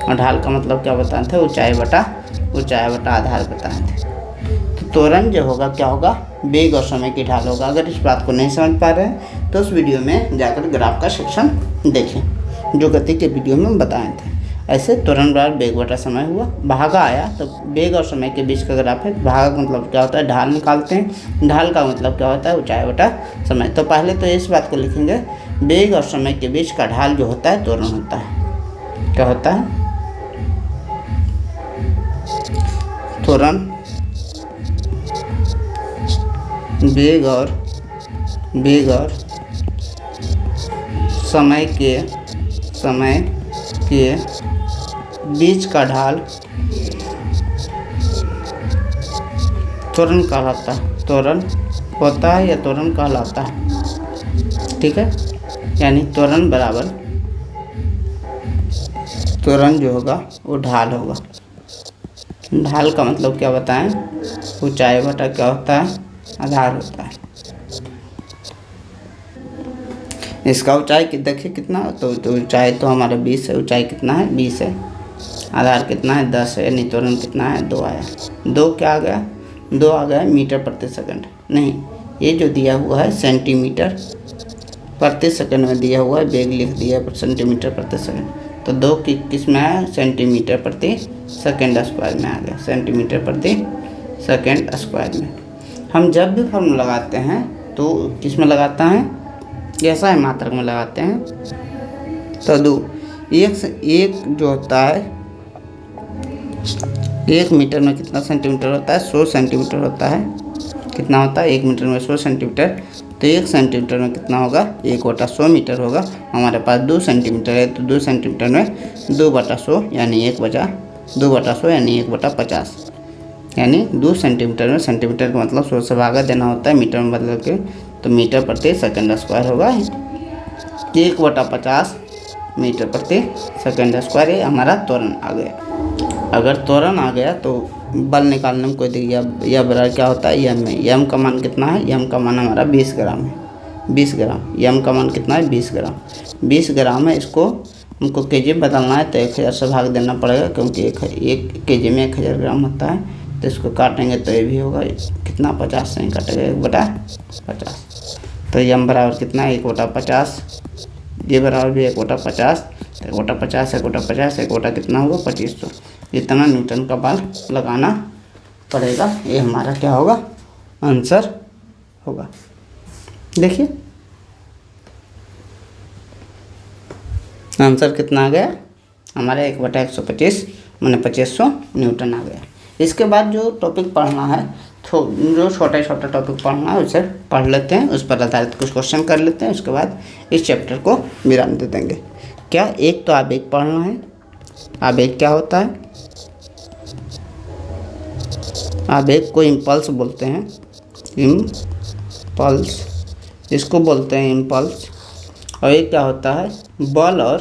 और ढाल का मतलब क्या बताए थे, ऊंचाई बटा आधार बताए थे। तो त्वरण जो होगा क्या होगा, वेग और समय की ढाल होगा। अगर इस बात को नहीं समझ पा रहे हैं तो उस वीडियो में जाकर ग्राफ का सेक्शन देखें, जो गति के वीडियो में बताए थे। ऐसे त्वरण बराबर वेग बटा समय हुआ। भागा आया तो वेग और समय के बीच का ग्राफ है। भागा का मतलब क्या होता है, ढाल निकालते हैं। ढाल का मतलब क्या होता है, ऊंचाई बटा समय। तो पहले तो इस बात को लिखेंगे, वेग और समय के बीच का ढाल जो होता है त्वरण होता है। क्या होता है, त्वरण वेग और समय के बीच का ढाल त्वरण कहलाता है। त्वरण होता है या त्वरण कहलाता है। ठीक है, यानी त्वरण बराबर, त्वरण जो होगा वो ढाल होगा। ढाल का मतलब क्या बताएं, ऊंचाई बटा क्या होता है, आधार होता है। इसका ऊंचाई देखिए कितना, तो ऊंचाई तो हमारा 20 है। ऊंचाई कितना है, 20 है। आधार कितना है, 10 है। यानी त्वरण कितना है, 2 आया। 2 क्या आ गया, 2 आ गया मीटर प्रति सेकंड। नहीं, ये जो दिया हुआ है सेंटीमीटर प्रति सेकंड में दिया हुआ है, वेग लिख दिया है सेंटीमीटर प्रति सेकंड। तो 2 किस में आया, सेंटीमीटर प्रति सेकंड स्क्वायर में आ गया। सेंटीमीटर प्रति सेकंड स्क्वायर में हम जब भी फॉर्मूला लगाते हैं तो किस में लगाता है, ऐसा है मात्रक में लगाते हैं। तो दो एक जो होता है 1 मीटर में कितना सेंटीमीटर होता है, 100 सेंटीमीटर होता है। कितना होता है 1 मीटर में 100 सेंटीमीटर, तो 1 सेंटीमीटर में कितना होगा 1/100 मीटर होगा। हमारे पास 2 सेंटीमीटर है तो 2 सेंटीमीटर में 2/100 यानी 2/100 यानी 1/50, यानी 2 सेंटीमीटर में, सेंटीमीटर का मतलब 100 से भागा देना होता है मीटर में बदल के, तो मीटर प्रति सेकंड स्क्वायर होगा 1/50 मीटर प्रति सेकंड स्क्वायर। ये हमारा त्वरण आ गया। अगर त्वरण आ गया तो बल निकालने में कोई दिक्कत, यह बराबर क्या होता है यम में। यम का मान कितना है, यम का मान हमारा 20 ग्राम है, 20 ग्राम। यम का मान कितना है 20 ग्राम, 20 ग्राम है। इसको हमको केजी बदलना है तो 1000 से भाग देना पड़ेगा, क्योंकि एक केजी में 1000 ग्राम होता है। तो इसको काटेंगे तो ये भी होगा कितना 50 से ही काटेगा 1/50। तो यम बराबर कितना है 1/50, ये बराबर भी 1/50, 1/50 1/50 1 कितना होगा 2500। इतना न्यूटन का बल लगाना पड़ेगा। ये हमारा क्या होगा आंसर होगा। देखिए आंसर कितना आ गया हमारा 1/125 माने 2500 न्यूटन आ गया। इसके बाद जो टॉपिक पढ़ना है, तो जो छोटा छोटा टॉपिक पढ़ना है उसे पढ़ लेते हैं, उस पर आधारित कुछ क्वेश्चन कर लेते हैं। उसके बाद इस चैप्टर को विराम दे देंगे। क्या एक तो आवेग पढ़ना है। आवेग क्या होता है, आवेग को इम्पल्स बोलते हैं, इम्पल्स, इसको बोलते हैं इम्पल्स। और ये क्या होता है, बल और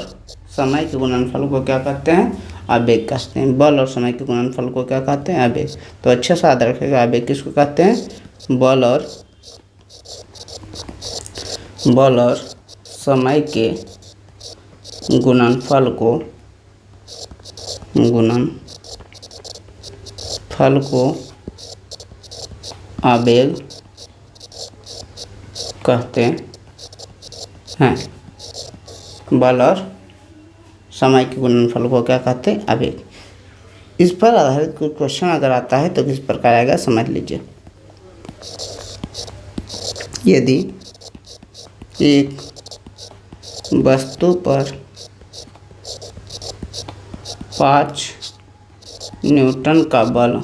समय के गुणनफल को क्या कहते हैं, आवेग कहते हैं। बल और समय के गुणनफल को क्या कहते हैं, आवेग। तो अच्छे से याद रखिएगा, आवेग किसको कहते हैं, बल और समय के गुणनफल को आवेग कहते हैं। बल और समय के गुणनफल को क्या कहते हैं, आवेग। इस पर आधारित कोई क्वेश्चन अगर आता है तो किस प्रकार आएगा समझ लीजिए। यदि एक वस्तु पर 5 न्यूटन का बल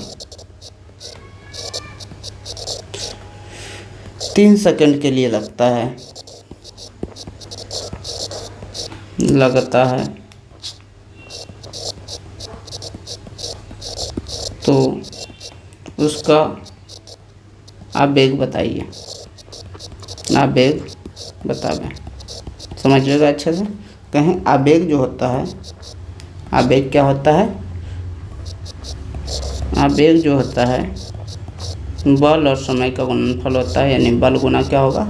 3 सेकंड के लिए लगता है, तो उसका आवेग बताइए, आवेग बतावें। समझिएगा अच्छे से। कहें आवेग जो होता है, आवेग क्या होता है, आवेग जो होता है बल और समय का गुणनफल होता है, यानी बल गुना क्या होगा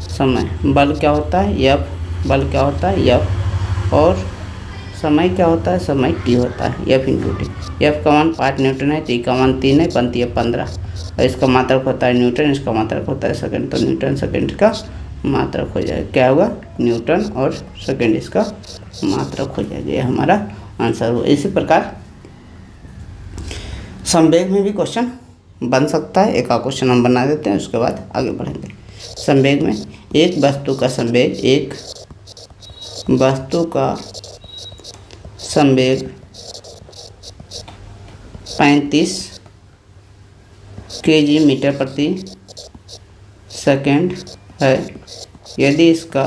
समय। बल क्या होता है एफ, बल क्या होता है एफ, और समय क्या होता है, समय टी होता है, एफ इंटू टी। एफ का मान 5 न्यूटन है, टी का मान 3 है, पंती है 15, और इसका मात्रक होता है न्यूटन, इसका मात्रक होता है सेकंड। तो न्यूटन सेकंड का मात्रक हो जाएगा, क्या होगा न्यूटन और सेकंड इसका मात्रक हो जाएगा। ये हमारा आंसर हुआ। इसी प्रकार संवेग में भी क्वेश्चन बन सकता है। एक क्वेश्चन हम बना देते हैं, उसके बाद आगे बढ़ेंगे। संवेग में एक वस्तु का संवेग, एक वस्तु का संवेग 35 kg मीटर प्रति सेकंड है। यदि इसका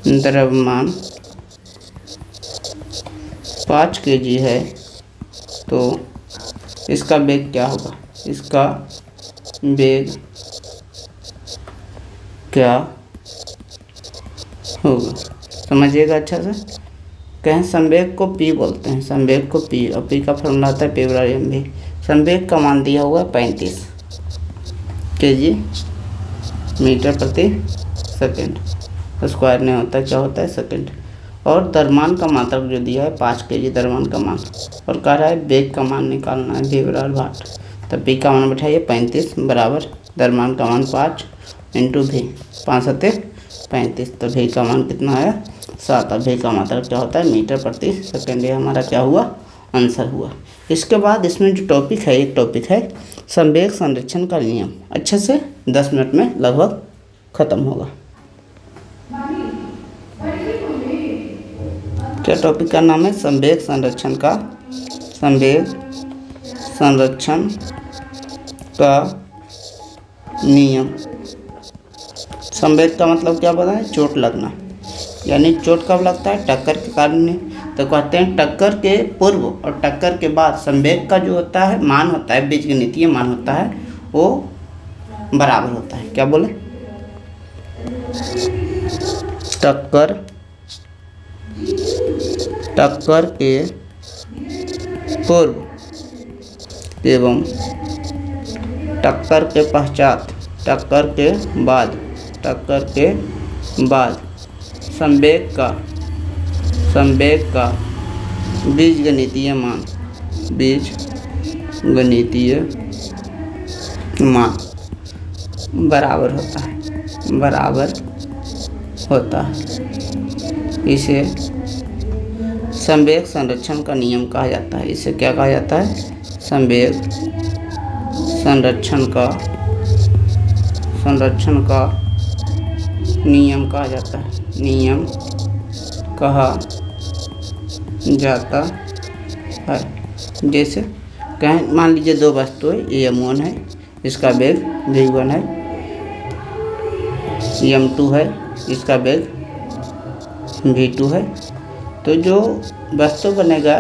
द्रव्यमान 5 kg है तो इसका वेग क्या होगा, इसका वेग क्या होगा। समझिएगा अच्छा से। कहें संवेग को पी बोलते हैं, संवेग को पी, और पी का फॉर्मूला होता है पी बराबर एम वी। संवेग का मान दिया हुआ 35 kg मीटर प्रति सेकंड, स्क्वायर नहीं होता, क्या होता है सेकंड। और द्रव्यमान का मात्रक जो दिया है 5 kg द्रव्यमान का मान, और कह रहा है वेग का मान निकालना है, v बराबर भाट। तो पी का मान बैठाइए 35 बराबर द्रव्यमान का मान 5 इंटू भी 5 सत्ते 35, तो v का मान कितना है 7। अब v का मात्रक क्या होता है मीटर प्रति सेकंड। ये हमारा क्या हुआ आंसर हुआ। इसके बाद इसमें जो टॉपिक है, एक टॉपिक है संवेग संरक्षण का नियम। अच्छे से 10 मिनट में लगभग ख़त्म होगा। क्या टॉपिक का नाम है? संवेग संरक्षण का नियम। संवेग का मतलब क्या पता है? चोट लगना। यानी चोट कब लगता है? टक्कर के कारण नहीं। तो कहते हैं टक्कर के पूर्व और टक्कर के बाद संवेग का जो होता है मान होता है, बीजगणितीय मान होता है, वो बराबर होता है। क्या बोले? टक्कर के पूर्व एवं टक्कर के पश्चात, टक्कर के बाद संवेग का बीजगणितीय मान बराबर होता है। इसे संवेग संरक्षण का नियम कहा जाता है। इसे क्या कहा जाता है? संवेग संरक्षण का नियम कहा जाता है। नियम कहा जाता है। जैसे कहें, मान लीजिए दो वस्तुएं, ये m1 है, इसका वेग v1 है, m2 है, इसका वेग v2 है। तो जो वस्तु बनेगा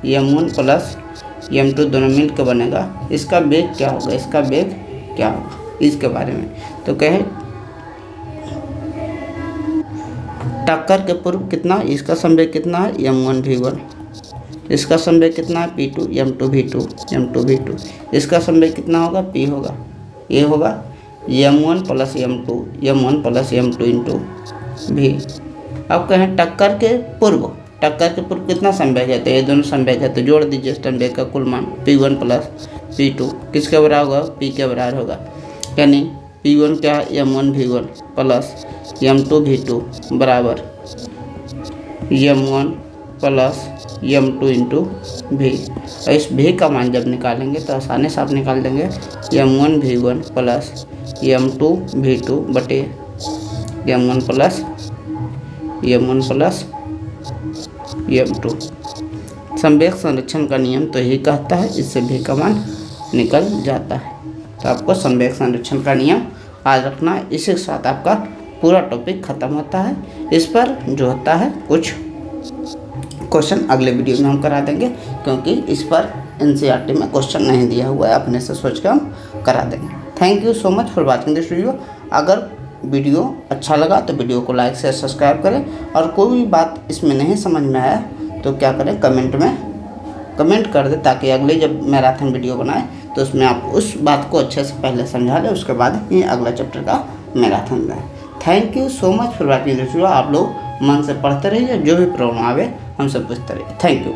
m1 प्लस m2 दोनों मिल कर बनेगा, इसका वेग क्या होगा? इसके बारे में तो कहे टक्कर के पूर्व कितना, इसका संवेग कितना है? m1 v1। इसका संवेग कितना है? p2 m2 v2। इसका संवेग कितना होगा? p होगा। ये होगा m1 plus m2 into v। अब कहें टक्कर के पूर्व कितना संवेग है? तो ये दोनों संवेग है, तो जोड़ दीजिए संवेग का कुल मान p1 प्लस p2 किसके बराबर होगा? p के बराबर होगा। यानी p1 क्या है? m1 v1 plus m2 v2 बराबर m1 plus m2 into v। और इस v का मान जब निकालेंगे तो आसानी से आप निकाल देंगे m1 v1 plus m2 v2 बटे m1 प्लस m2। संवेग संरक्षण का नियम तो यही कहता है, इससे v का मान निकल जाता है। तो आपको संवेग संरक्षण का नियम याद रखना है। इसी के साथ आपका पूरा टॉपिक ख़त्म होता है। इस पर जो होता है कुछ क्वेश्चन अगले वीडियो में हम करा देंगे, क्योंकि इस पर NCERT में क्वेश्चन नहीं दिया हुआ है, अपने से सोच के हम करा देंगे। Thank you so much for watching this video. अगर वीडियो अच्छा लगा तो वीडियो को लाइक शेयर सब्सक्राइब करें, और कोई भी बात इसमें नहीं समझ में आया तो क्या करें, कमेंट कर दे, ताकि अगले जब मैराथन वीडियो बनाए तो उसमें आप उस बात को अच्छे से पहले समझा लें, उसके बाद ही अगला चैप्टर का मैराथन बनाए। Thank you so much for watching this video. आप लोग मन से पढ़ते रहिए, जो भी प्रॉब्लम आवे हमसे पूछते रहिए। Thank you.